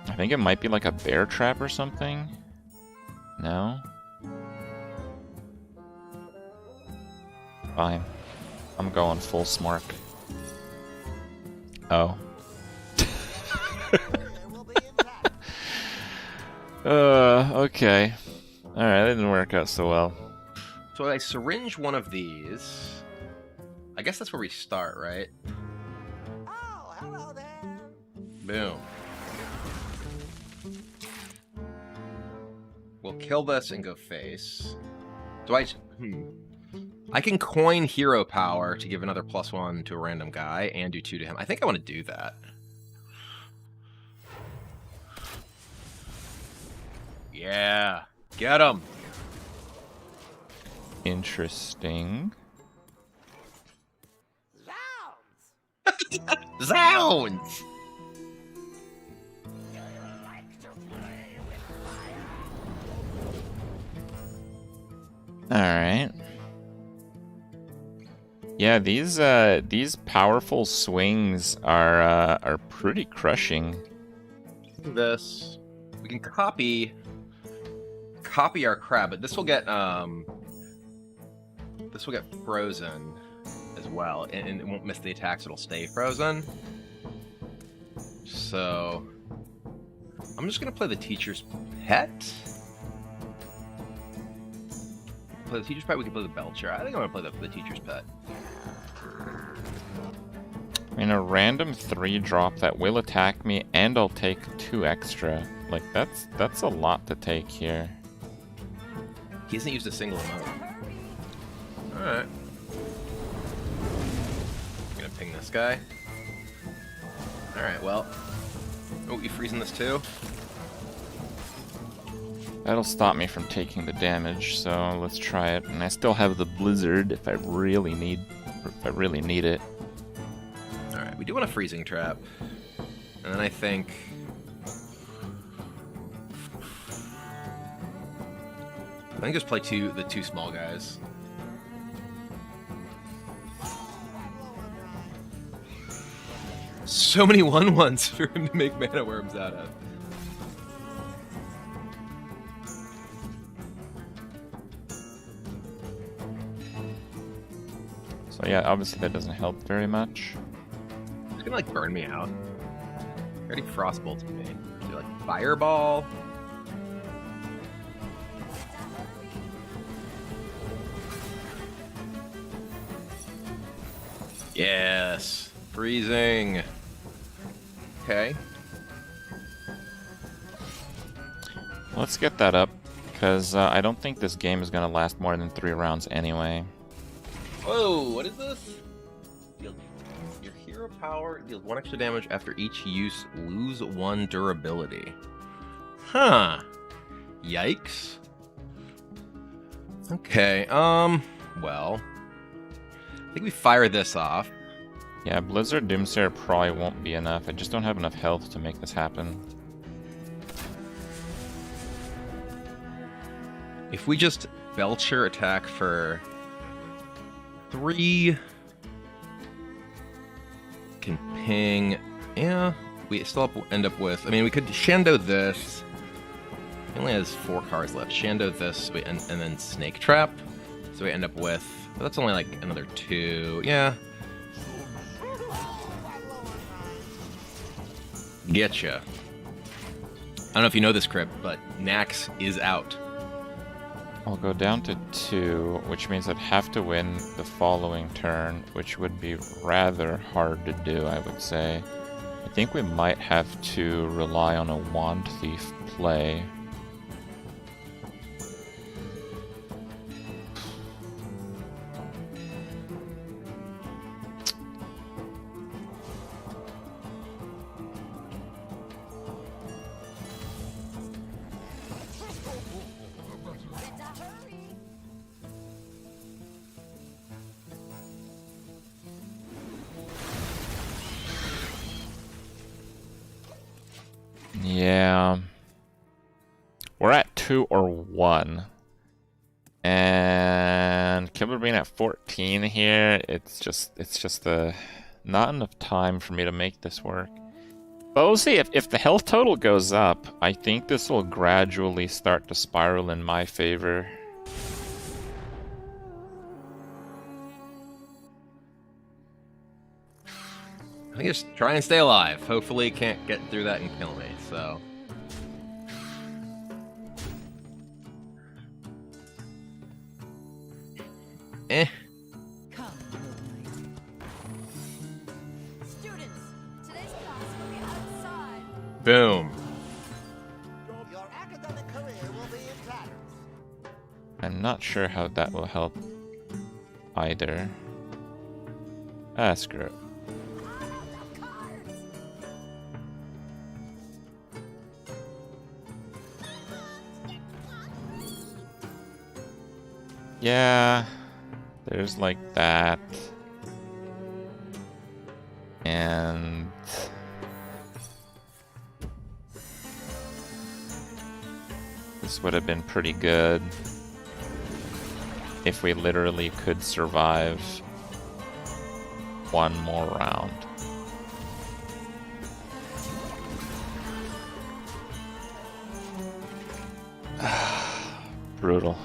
I think it might be like a bear trap or something. No? Fine. I'm going full smart. Oh. Okay. Alright, that didn't work out so well. So I syringe one of these. I guess that's where we start, right? Oh, hello there. Boom. We'll kill this and go face. Do I... I can coin hero power to give another +1 to a random guy and do 2 to him. I think I want to do that. Yeah. Get him. Interesting. Zounds! Alright. Yeah, these powerful swings are pretty crushing. This. We can copy our crab, but this will get frozen as well, and it won't miss the attacks, it'll stay frozen. So I'm just gonna play the teacher's pet. Play the teacher's pet, we can play the Belcher. I think I'm gonna play the teacher's pet. I mean, a random 3-drop that will attack me, and I'll take 2 extra. Like, that's a lot to take here. He hasn't used a single emote. Alright. I'm gonna ping this guy. Alright, well. Oh, you freezing this too? That'll stop me from taking the damage, so let's try it. And I still have the blizzard if I really need it. Alright, we do want a freezing trap. And then I think just play the two small guys. So many 1/1s for him to make mana worms out of. So yeah, obviously that doesn't help very much. He's gonna like burn me out. He already frostbolted me. Do like fireball. Yes. Freezing. Okay. Let's get that up, because I don't think this game is going to last more than 3 rounds anyway. Whoa, what is this? Your hero power deals 1 extra damage after each use, lose 1 durability. Huh. Yikes. Okay, well, I think we fire this off. Yeah, Blizzard Doomsayer probably won't be enough. I just don't have enough health to make this happen. If we just Belcher attack for 3, can ping, yeah, we still end up with, I mean, we could Shando this. He only has 4 cards left. Shando this, and then Snake Trap. So we end up with, well, that's only like another 2, yeah. Getcha. I don't know if you know this, Crib, but Nax is out. I'll go down to 2, which means I'd have to win the following turn, which would be rather hard to do, I would say. I think we might have to rely on a Wand Thief play. Yeah. We're at 2 or 1. And Kibler being at 14 here, it's just not enough time for me to make this work. But we'll see. If the health total goes up, I think this will gradually start to spiral in my favor. I think just try and stay alive. Hopefully he can't get through that and kill me, so. Eh. Students, today's class will be outside. Boom. Your academic career will be in tatters. I'm not sure how that will help either. Ah, screw it. Yeah, there's like that. And this would have been pretty good if we literally could survive 1 more round. Brutal.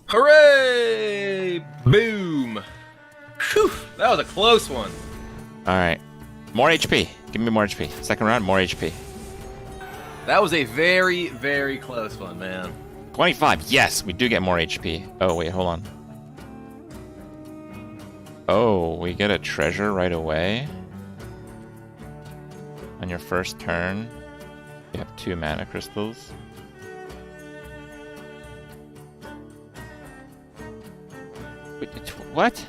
Hooray! Boom! Whew, that was a close one. Alright. More HP. Give me more HP. Second round, more HP. That was a very, very close one, man. 25. Yes, we do get more HP. Oh, wait, hold on. Oh, we get a treasure right away. On your first turn, you have 2 mana crystals. Wait, what?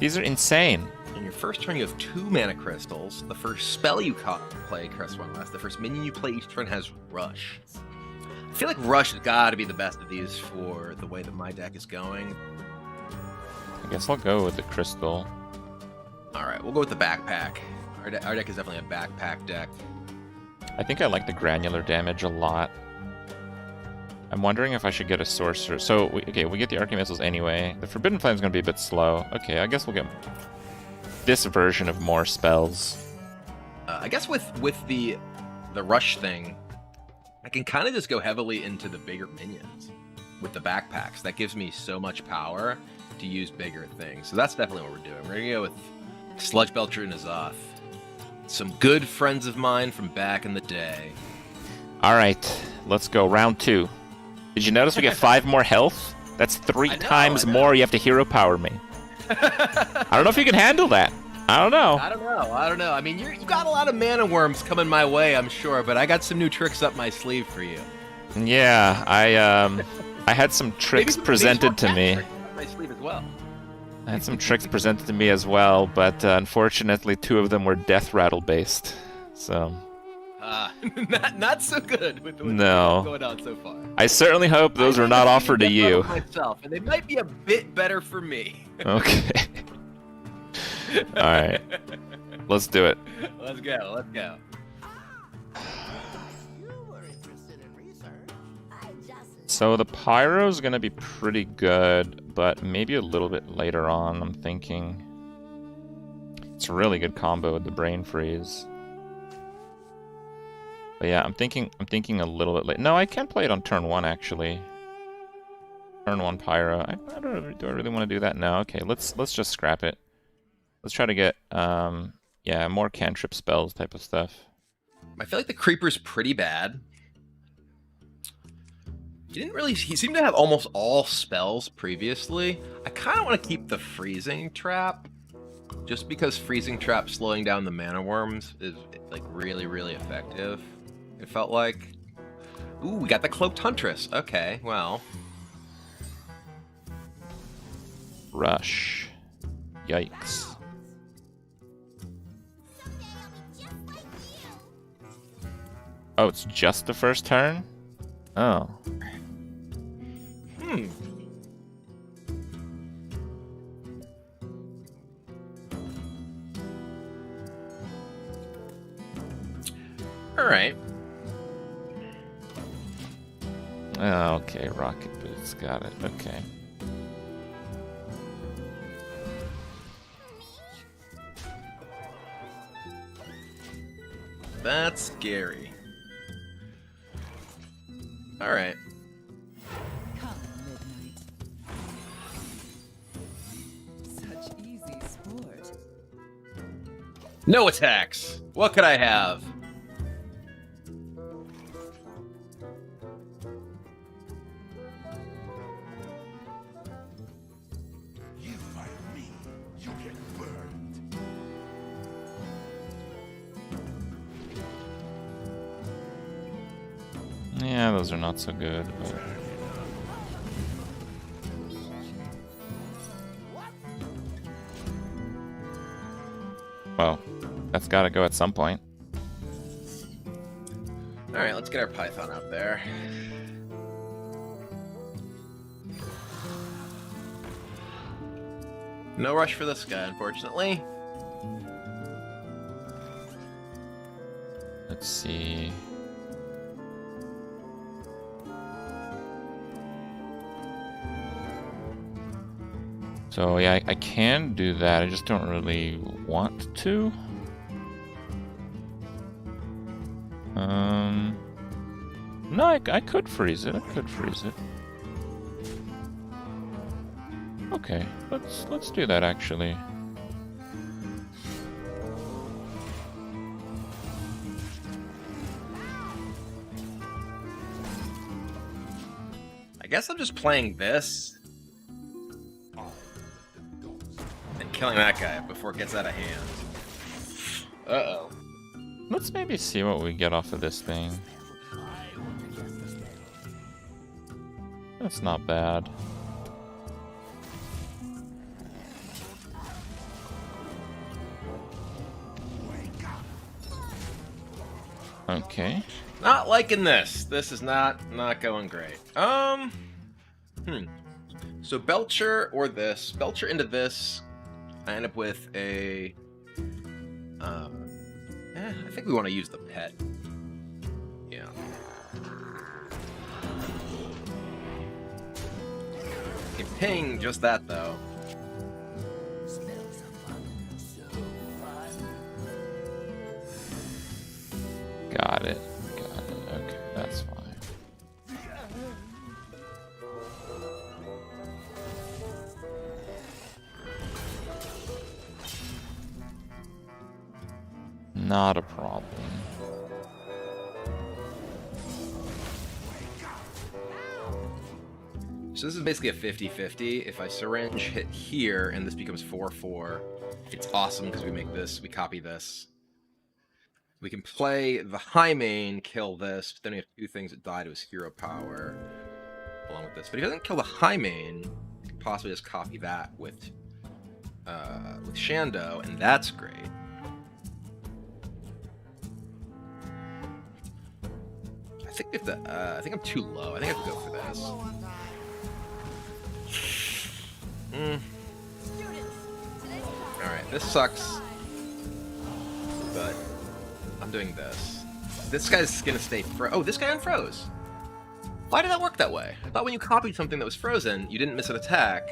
These are insane. In your first turn, you have 2 mana crystals. The first spell you play costs 1 less. The first minion you play each turn has Rush. I feel like Rush has got to be the best of these for the way that my deck is going. I guess I'll go with the crystal. Alright, we'll go with the backpack. Our deck is definitely a backpack deck. I think I like the granular damage a lot. I'm wondering if I should get a sorcerer. So, we get the Arcane Missiles anyway. The Forbidden Flame is going to be a bit slow. Okay, I guess we'll get this version of more spells. I guess with the Rush thing, I can kind of just go heavily into the bigger minions with the backpacks. That gives me so much power to use bigger things. So that's definitely what we're doing. We're going to go with Sludge Belcher and Azoth. Some good friends of mine from back in the day. Alright, let's go. Round 2. Did you notice we get 5 more health? That's 3 times more you have to hero power me. I don't know if you can handle that. I don't know. I don't know. I mean, you got a lot of mana worms coming my way, I'm sure, but I got some new tricks up my sleeve for you. Yeah, I had some tricks presented to me. Up my sleeve as well. I had some tricks presented to me as well, but unfortunately 2 of them were death rattle based. So not so good with what's going on so far. I certainly hope those were not offered to you. Myself, and they might be a bit better for me. Okay. All right. Let's do it. Let's go. So the pyro's gonna be pretty good, but maybe a little bit later on, I'm thinking. It's a really good combo with the brain freeze. But yeah, I'm thinking a little bit late. No, I can play it on turn 1 actually. Turn 1 pyro. I don't know, do I really want to do that? No. Okay, let's just scrap it. Let's try to get yeah, more cantrip spells type of stuff. I feel like the creeper's pretty bad. He seemed to have almost all spells previously. I kind of want to keep the freezing trap, just because freezing trap slowing down the mana worms is like really, really effective. It felt like. Ooh, we got the cloaked huntress. Okay, well. Rush. Yikes. Oh, it's just the first turn? Oh. All right. Oh, okay, rocket boots, got it. Okay. That's scary. All right. Come, midnight. Such easy sport. No attacks. What could I have? Yeah, those are not so good, but... Well, that's gotta go at some point. Alright, let's get our Python out there. No rush for this guy, unfortunately. Let's see... So yeah, I can do that, I just don't really want to. No, I could freeze it, Okay, let's do that actually. I guess I'm just playing this. And killing that guy before it gets out of hand. Uh-oh. Let's maybe see what we get off of this thing. That's not bad. Okay. Not liking this. This is not going great. So Belcher or this. Belcher into this. I end up with a... I think we want to use the pet. Yeah. Can ping just that, though. Got it. Okay, that's fine. Not a problem. So this is basically a 50-50. If I syringe hit here and this becomes 4-4, It's awesome because we make this, we copy this. We can play the high main, kill this, but then we have two things that die to his hero power along with this. But if he doesn't kill the high main, we can possibly just copy that with Shando, and that's great. I think we have to, I think I'm too low. I think I have to go for this. Alright, this sucks. But I'm doing this. This guy's gonna stay oh, this guy unfroze. Why did that work that way? I thought when you copied something that was frozen, you didn't miss an attack.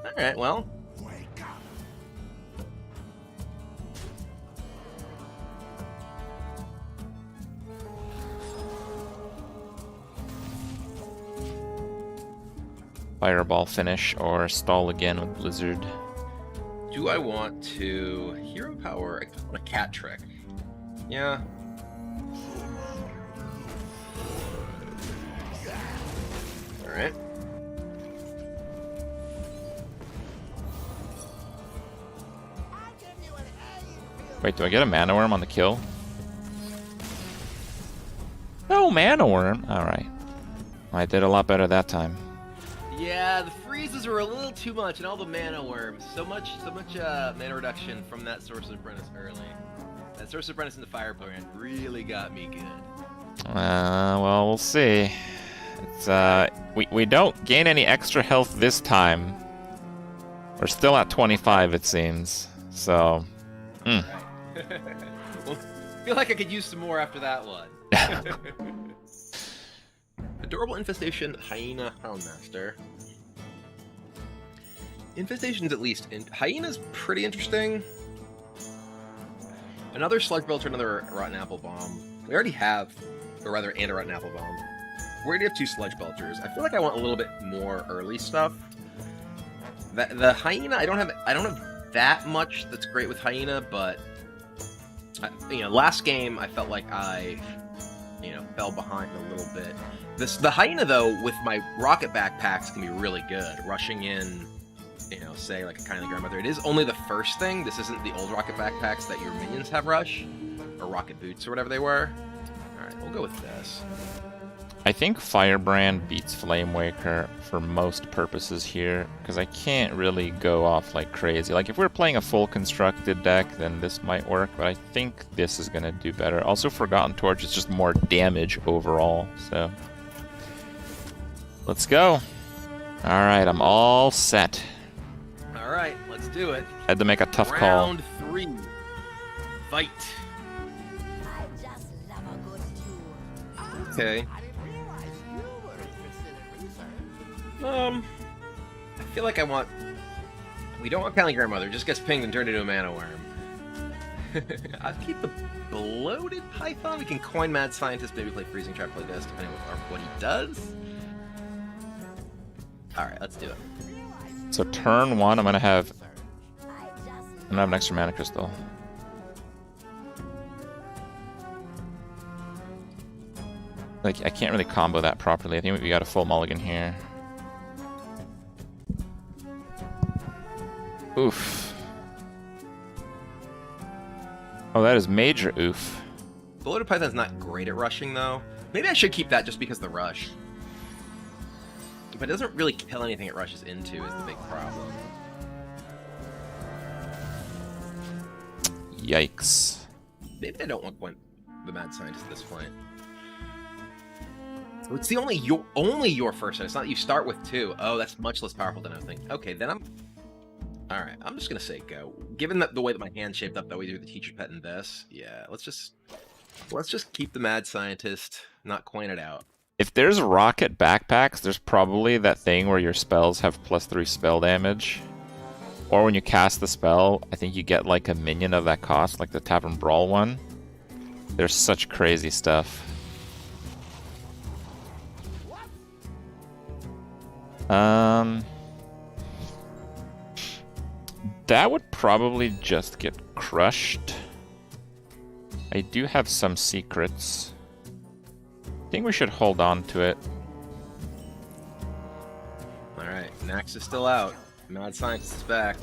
Alright, well. Fireball finish or stall again with Blizzard. Do I want to hero power? I want a cat trick. Yeah. Alright. Wait, do I get a mana worm on the kill? No mana worm. Alright. I did a lot better that time. Yeah, the freezes were a little too much, and all the mana worms. So much mana reduction from that Sorcerer's Apprentice early. That Sorcerer's Apprentice in the Firebrand really got me good. Well, we'll see. It's we don't gain any extra health this time. We're still at 25, it seems. So, Well, I feel like I could use some more after that one. Adorable Infestation, Hyena, Houndmaster. Infestation's at least Hyena's pretty interesting. Another Sludge Belcher, another Rotten Apple Bomb. We already have, or rather, and a Rotten Apple Bomb. We already have 2 Sludge Belchers. I feel like I want a little bit more early stuff. The Hyena, I don't have that much that's great with Hyena, but last game I felt like I fell behind a little bit. The Hyena, though, with my rocket backpacks can be really good. Rushing in, say, like a Kindly Grandmother. It is only the first thing. This isn't the old rocket backpacks that your minions have rush. Or rocket boots, or whatever they were. Alright, we'll go with this. I think Firebrand beats Flamewaker for most purposes here, because I can't really go off like crazy. Like, if we're playing a full constructed deck, then this might work, but I think this is going to do better. Also, Forgotten Torch is just more damage overall, so... Let's go. Alright, I'm all set. Alright, let's do it. Had to make a tough call. Round 3. Fight. Okay. I feel like we don't want Kindly Grandmother, just gets pinged and turned into a mana worm. I'd keep the Bloated Python. We can coin Mad Scientist, maybe play Freezing Trap, play this, depending on what he does. Alright, let's do it. So turn 1, I'm gonna have an extra mana crystal. Like, I can't really combo that properly. I think we got a full mulligan here. Oof. Oh, that is major oof. Bloated Python's not great at rushing, though. Maybe I should keep that just because of the rush. But it doesn't really kill anything it rushes into is the big problem. Yikes. Maybe I don't want the Mad Scientist at this point. So it's the only your first, and it's not you start with 2. Oh, that's much less powerful than I was thinking. Okay, then Alright, I'm just gonna say go. Given that the way that my hand's shaped up, that we do the Teacher Pet and this, yeah, let's just keep the Mad Scientist, not coin it out. If there's rocket backpacks, there's probably that thing where your spells have +3 spell damage. Or when you cast the spell, I think you get like a minion of that cost, like the Tavern Brawl one. There's such crazy stuff. That would probably just get crushed. I do have some secrets. I think we should hold on to it. Alright, Nax is still out. Mad Scientist is back.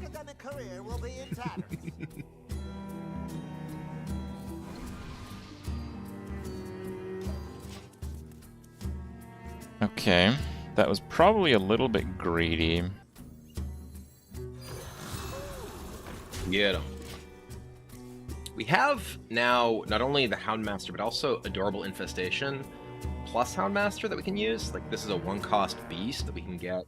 academic career will be in tatters. Okay, that was probably a little bit greedy. Get 'em. We have now not only the Houndmaster, but also Adorable Infestation plus Houndmaster that we can use. Like, this is a one-cost beast that we can get,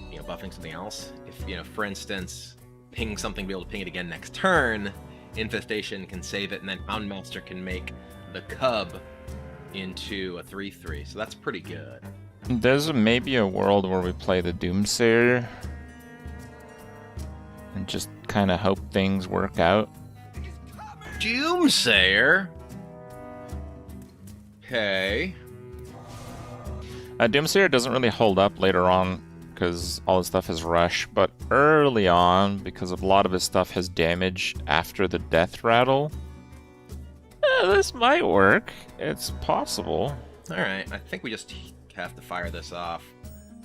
you know, buffing something else. If, you know, for instance, ping something, be able to ping it again next turn, Infestation can save it, and then Houndmaster can make the cub into a 3/3. So that's pretty good. There's maybe a world where we play the Doomsayer and just kind of hope things work out. Doomsayer? Okay. Doomsayer doesn't really hold up later on because all his stuff is rush, but early on, because a lot of his stuff has damage after the death rattle, this might work. It's possible. Alright, I think we just have to fire this off.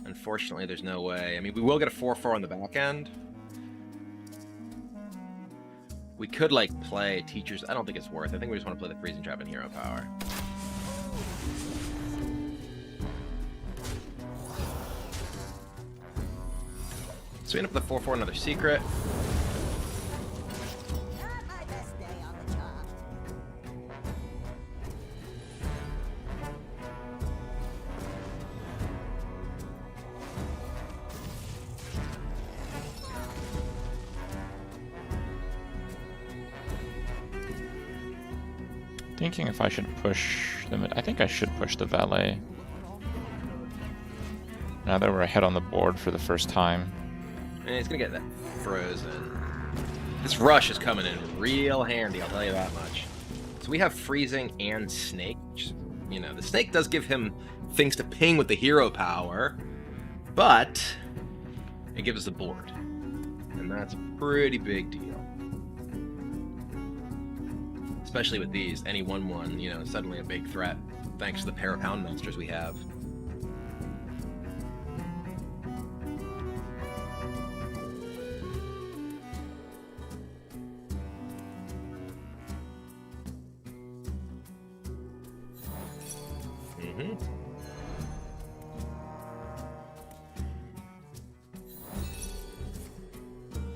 Unfortunately, there's no way. I mean, we will get a 4/4 on the back end. We could, like, play Teachers. I don't think it's worth. I think we just want to play the Freezing Trap and Hero Power. So we end up with a 4/4, another Secret. Not my best day on the job. Thinking if I should push them. I think I should push the Valet. Now that we're ahead on the board for the first time. And it's gonna get that frozen. This rush is coming in real handy, I'll tell you that much. So we have Freezing and Snake, which, you know, the Snake does give him things to ping with the Hero Power, but it gives us the board. And that's a pretty big deal. Especially with these, any 1/1, you know, suddenly a big threat, thanks to the pair of Houndmasters we have.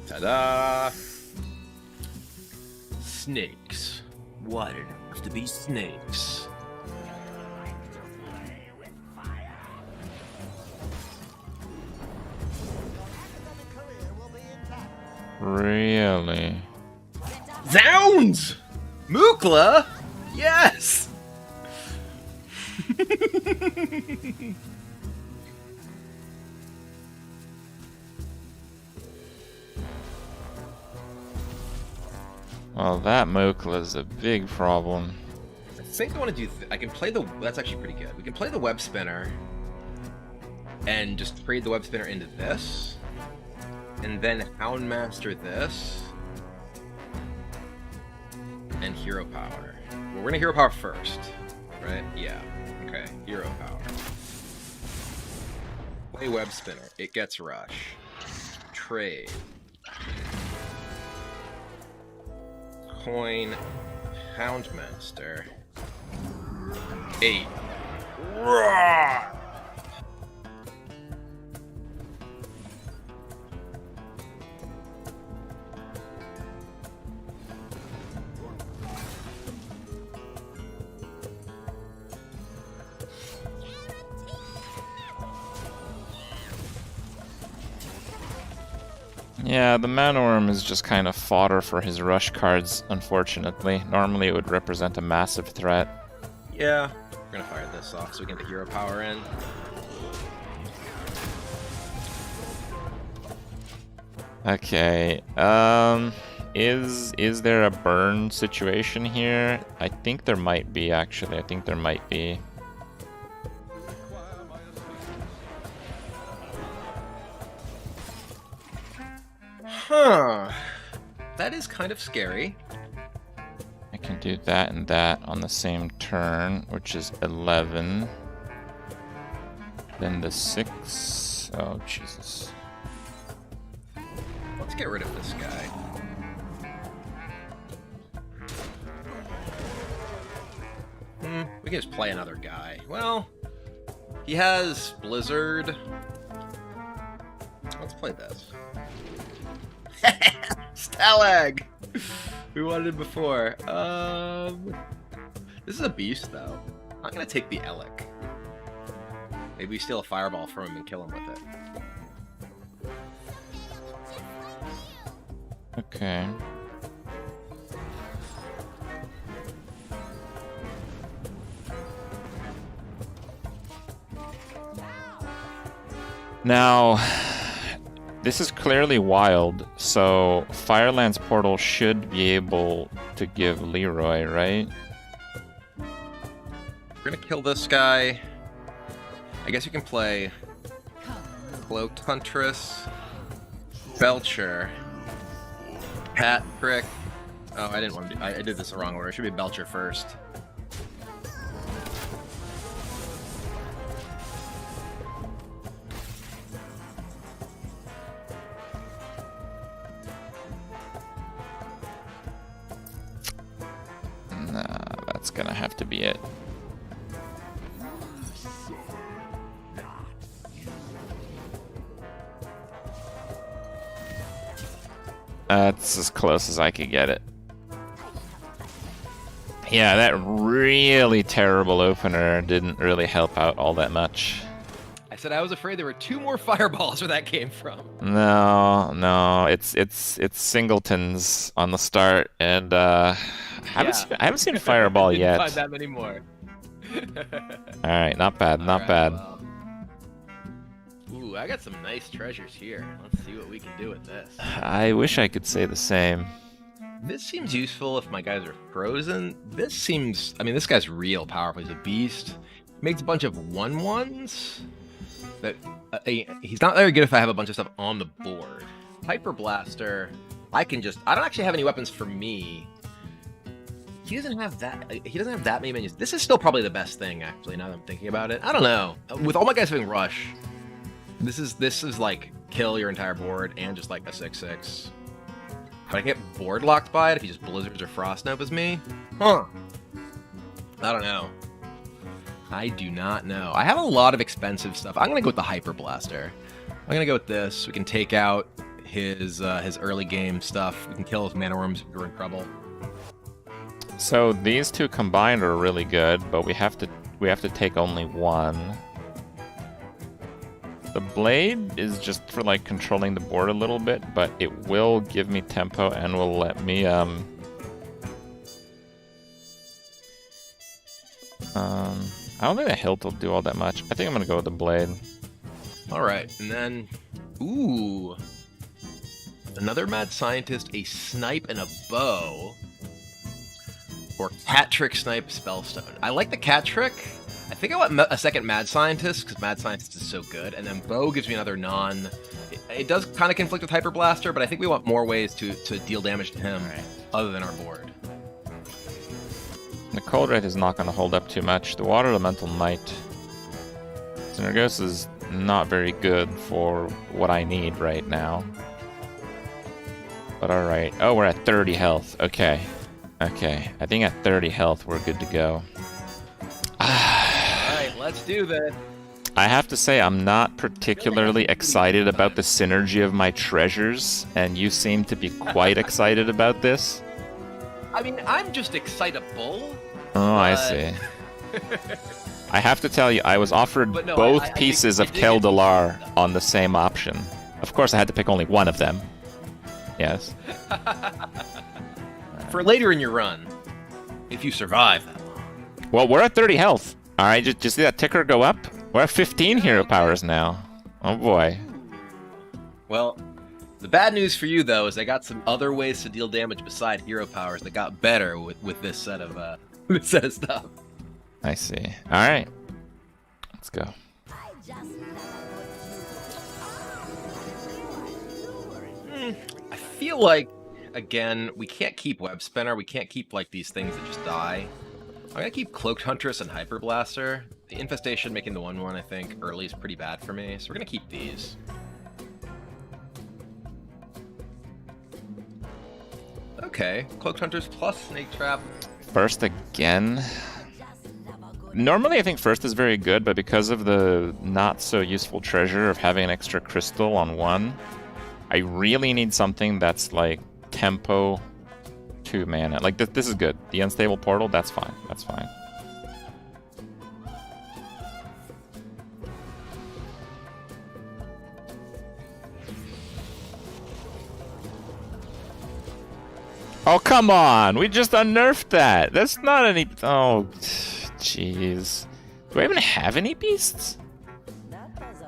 Ta-da! Snakes. Why did it have to be snakes? Really? Zounds! Mukla? Yes! Well, that Mokla's a big problem. I think I want to do... I can play the... That's actually pretty good. We can play the Web Spinner and just trade the Web Spinner into this. And then Houndmaster this. And Hero Power. Well, we're going to Hero Power first. Right? Yeah. Okay. Hero Power. Play Web Spinner. It gets Rush. Trade. Coin. Houndmaster. 8. Roar! Yeah, the Man-Orm is just kind of fodder for his rush cards, unfortunately. Normally it would represent a massive threat. Yeah, we're gonna fire this off so we can get the Hero Power in. Okay, is there a burn situation here? I think there might be, actually. I think there might be. Huh. That is kind of scary. I can do that and that on the same turn, which is 11. Then the 6. Oh, Jesus. Let's get rid of this guy. We can just play another guy. Well, he has Blizzard. Let's play this. Stalag! We wanted it before. This is a beast, though. I'm gonna take the Elec. Maybe we steal a fireball from him and kill him with it. Okay. Now, this is clearly wild, so Fireland's Portal should be able to give Leroy, right? We're gonna kill this guy. I guess you can play Cloaked Huntress, Belcher, Patrick. Oh, I didn't want to do. I did this the wrong order. It should be Belcher first. Nah, that's gonna have to be it. That's as close as I could get it. Yeah, that really terrible opener didn't really help out all that much. I said I was afraid there were 2 more fireballs where that came from. No, it's singletons on the start, and I haven't seen Fireball Didn't yet. find that many more. All right, not bad, not bad. Well. Ooh, I got some nice treasures here. Let's see what we can do with this. I wish I could say the same. This seems useful if my guys are frozen. This seems... I mean, this guy's real powerful. He's a beast. He makes a bunch of 1/1s. That he's not very good if I have a bunch of stuff on the board. Hyper Blaster, I can just... I don't actually have any weapons for me. He doesn't have that... He doesn't have that many minions. This is still probably the best thing, actually, now that I'm thinking about it. I don't know. With all my guys having Rush... This is like kill your entire board and just like a 6/6. But I get board locked by it if he just Blizzards or Frost Nova me. Huh. I don't know. I do not know. I have a lot of expensive stuff. I'm gonna go with the Hyper Blaster. I'm gonna go with this. We can take out his early game stuff. We can kill his mana worms if we're in trouble. So these two combined are really good, but we have to take only one. The blade is just for like controlling the board a little bit, but it will give me tempo and will let me I don't think the hilt will do all that much. I think I'm gonna go with the blade. Alright, and then ooh. Another mad scientist, a snipe and a bow. Or cat trick snipe spellstone. I like the cat trick. I think I want a second Mad Scientist, because Mad Scientist is so good, and then Bow gives me another non... It does kind of conflict with Hyper Blaster, but I think we want more ways to deal damage to him other than our board. The Cold Wraith is not going to hold up too much. The Water Elemental might. Synergos is not very good for what I need right now. But alright. Oh, we're at 30 health. Okay. Okay. I think at 30 health we're good to go. Alright, let's do this. I have to say I'm not particularly excited about the synergy of my treasures, and you seem to be quite excited about this. I mean, I'm just excitable. Oh, I see. I have to tell you, I was offered both pieces of Keldalar on the same option. Of course, I had to pick only one of them. Yes. For later in your run, if you survive that long. Well, we're at 30 health. Alright, just see that ticker go up? We're at 15 hero powers now. Oh boy. Well, the bad news for you, though, is I got some other ways to deal damage beside hero powers that got better with this set of stuff. I see. Alright. Let's go. I feel like, again, we can't keep Web Spinner. We can't keep, like, these things that just die. I'm gonna keep Cloaked Huntress and Hyper Blaster. The Infestation making the 1/1, I think, early is pretty bad for me, so we're gonna keep these. Okay, Cloaked Hunters plus Snake Trap. First again. Normally I think first is very good, but because of the not so useful treasure of having an extra crystal on one, I really need something that's like tempo 2 mana. Like this is good. The unstable portal, that's fine. That's fine. Oh, come on! We just unnerfed that! That's not any... Oh, jeez. Do I even have any beasts? That was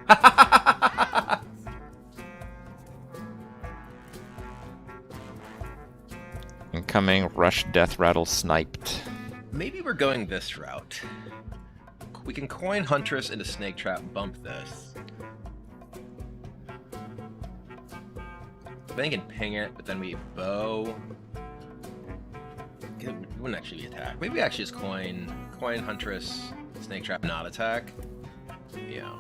awkward. Incoming Rush Death Rattle sniped. Maybe we're going this route. We can coin Huntress into Snake Trap, bump this. Then you can ping it, but then we bow. It wouldn't actually be attack. Maybe we actually just coin Huntress, Snake Trap, not attack. Yeah.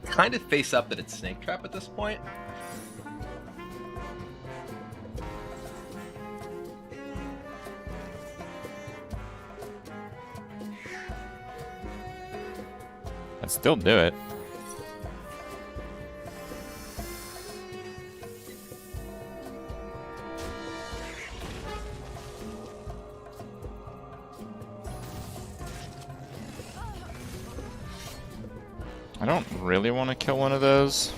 Kind of face up that it's Snake Trap at this point. I'd still do it. I don't really want to kill one of those.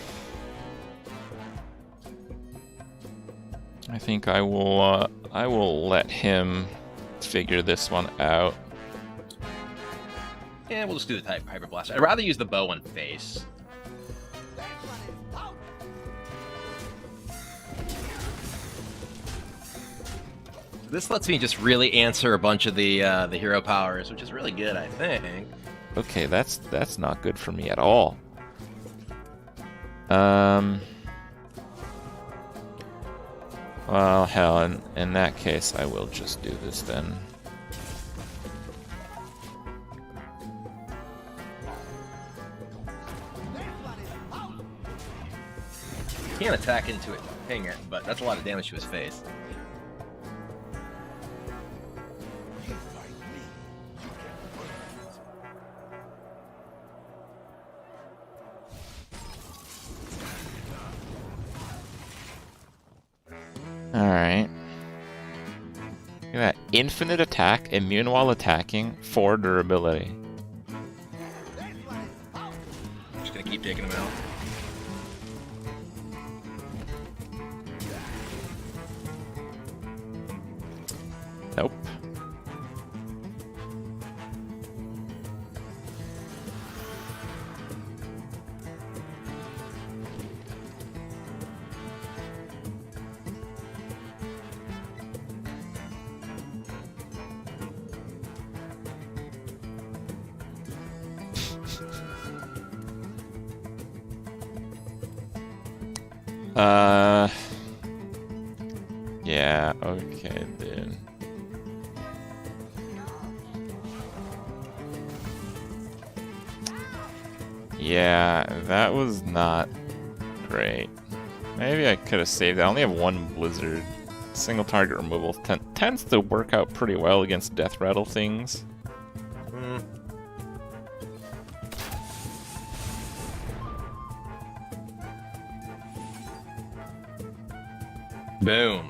I think I will let him figure this one out. Yeah, we'll just do the type Hyper Blast. I'd rather use the bow on face. This lets me just really answer a bunch of the hero powers, which is really good, I think. Okay, that's not good for me at all. Well, hell, in that case, I will just do this then. Can't attack into it and ping it, but that's a lot of damage to his face. Alright. Look at that. Infinite attack, immune while attacking, 4 durability. I'm just gonna keep taking him out. Nope. Yeah, okay, dude. Yeah, that was not great. Maybe I could have saved it. I only have 1 blizzard. Single target removal tends to work out pretty well against death rattle things. Boom.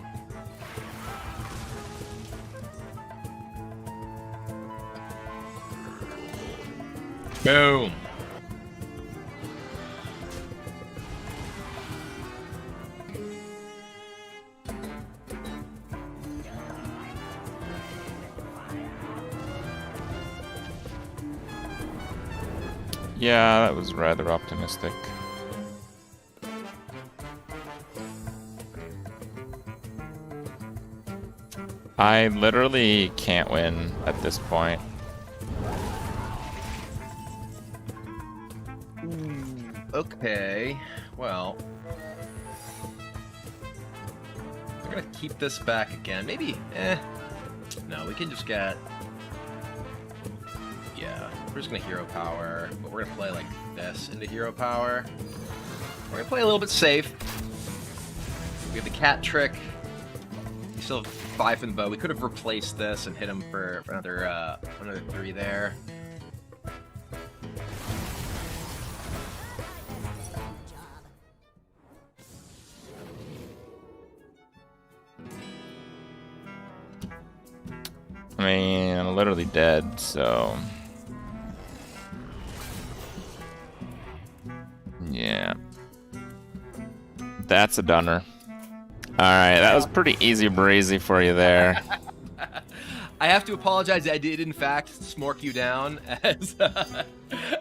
Boom. Yeah, that was rather optimistic. I literally can't win at this point. Okay, well, I'm gonna keep this back again. Maybe, no, we can just get, yeah. We're just gonna hero power, but we're gonna play like this into hero power. We're gonna play a little bit safe. We have the cat trick. We still have 5 in the bow. We could have replaced this and hit him for another 3 there. I mean, I'm literally dead, so... Yeah. That's a dunner. Alright, that was pretty easy breezy for you there. I have to apologize. I did, in fact, smork you down,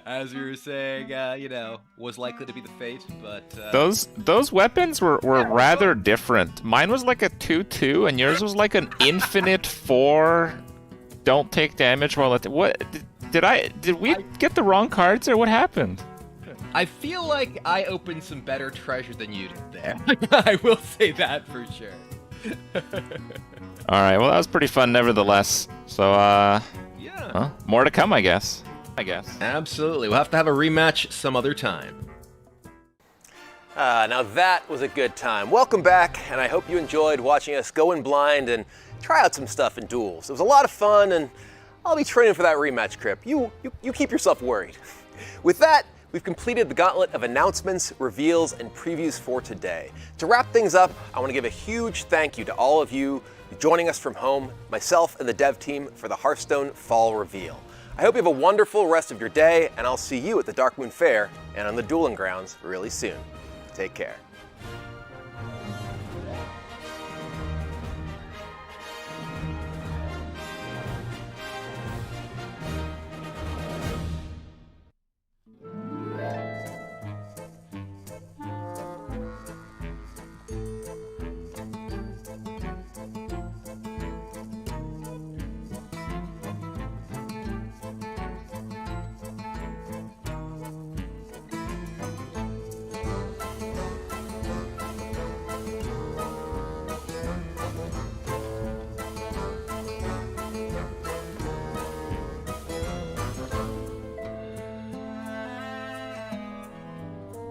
as we were saying, you know, was likely to be the fate, but... Those weapons were rather different. Mine was like a 2-2, and yours was like an infinite 4... Don't take damage while it... What? Did we get the wrong cards, or what happened? I feel like I opened some better treasure than you did there. I will say that for sure. Alright, well that was pretty fun nevertheless. So, yeah. Well, more to come, I guess. Absolutely. We'll have to have a rematch some other time. Now that was a good time. Welcome back, and I hope you enjoyed watching us go in blind and try out some stuff in Duels. It was a lot of fun, and I'll be training for that rematch, Crip. You keep yourself worried. With that, we've completed the gauntlet of announcements, reveals, and previews for today. To wrap things up, I want to give a huge thank you to all of you joining us from home, myself and the dev team for the Hearthstone Fall Reveal. I hope you have a wonderful rest of your day, and I'll see you at the Darkmoon Faire and on the dueling grounds really soon. Take care.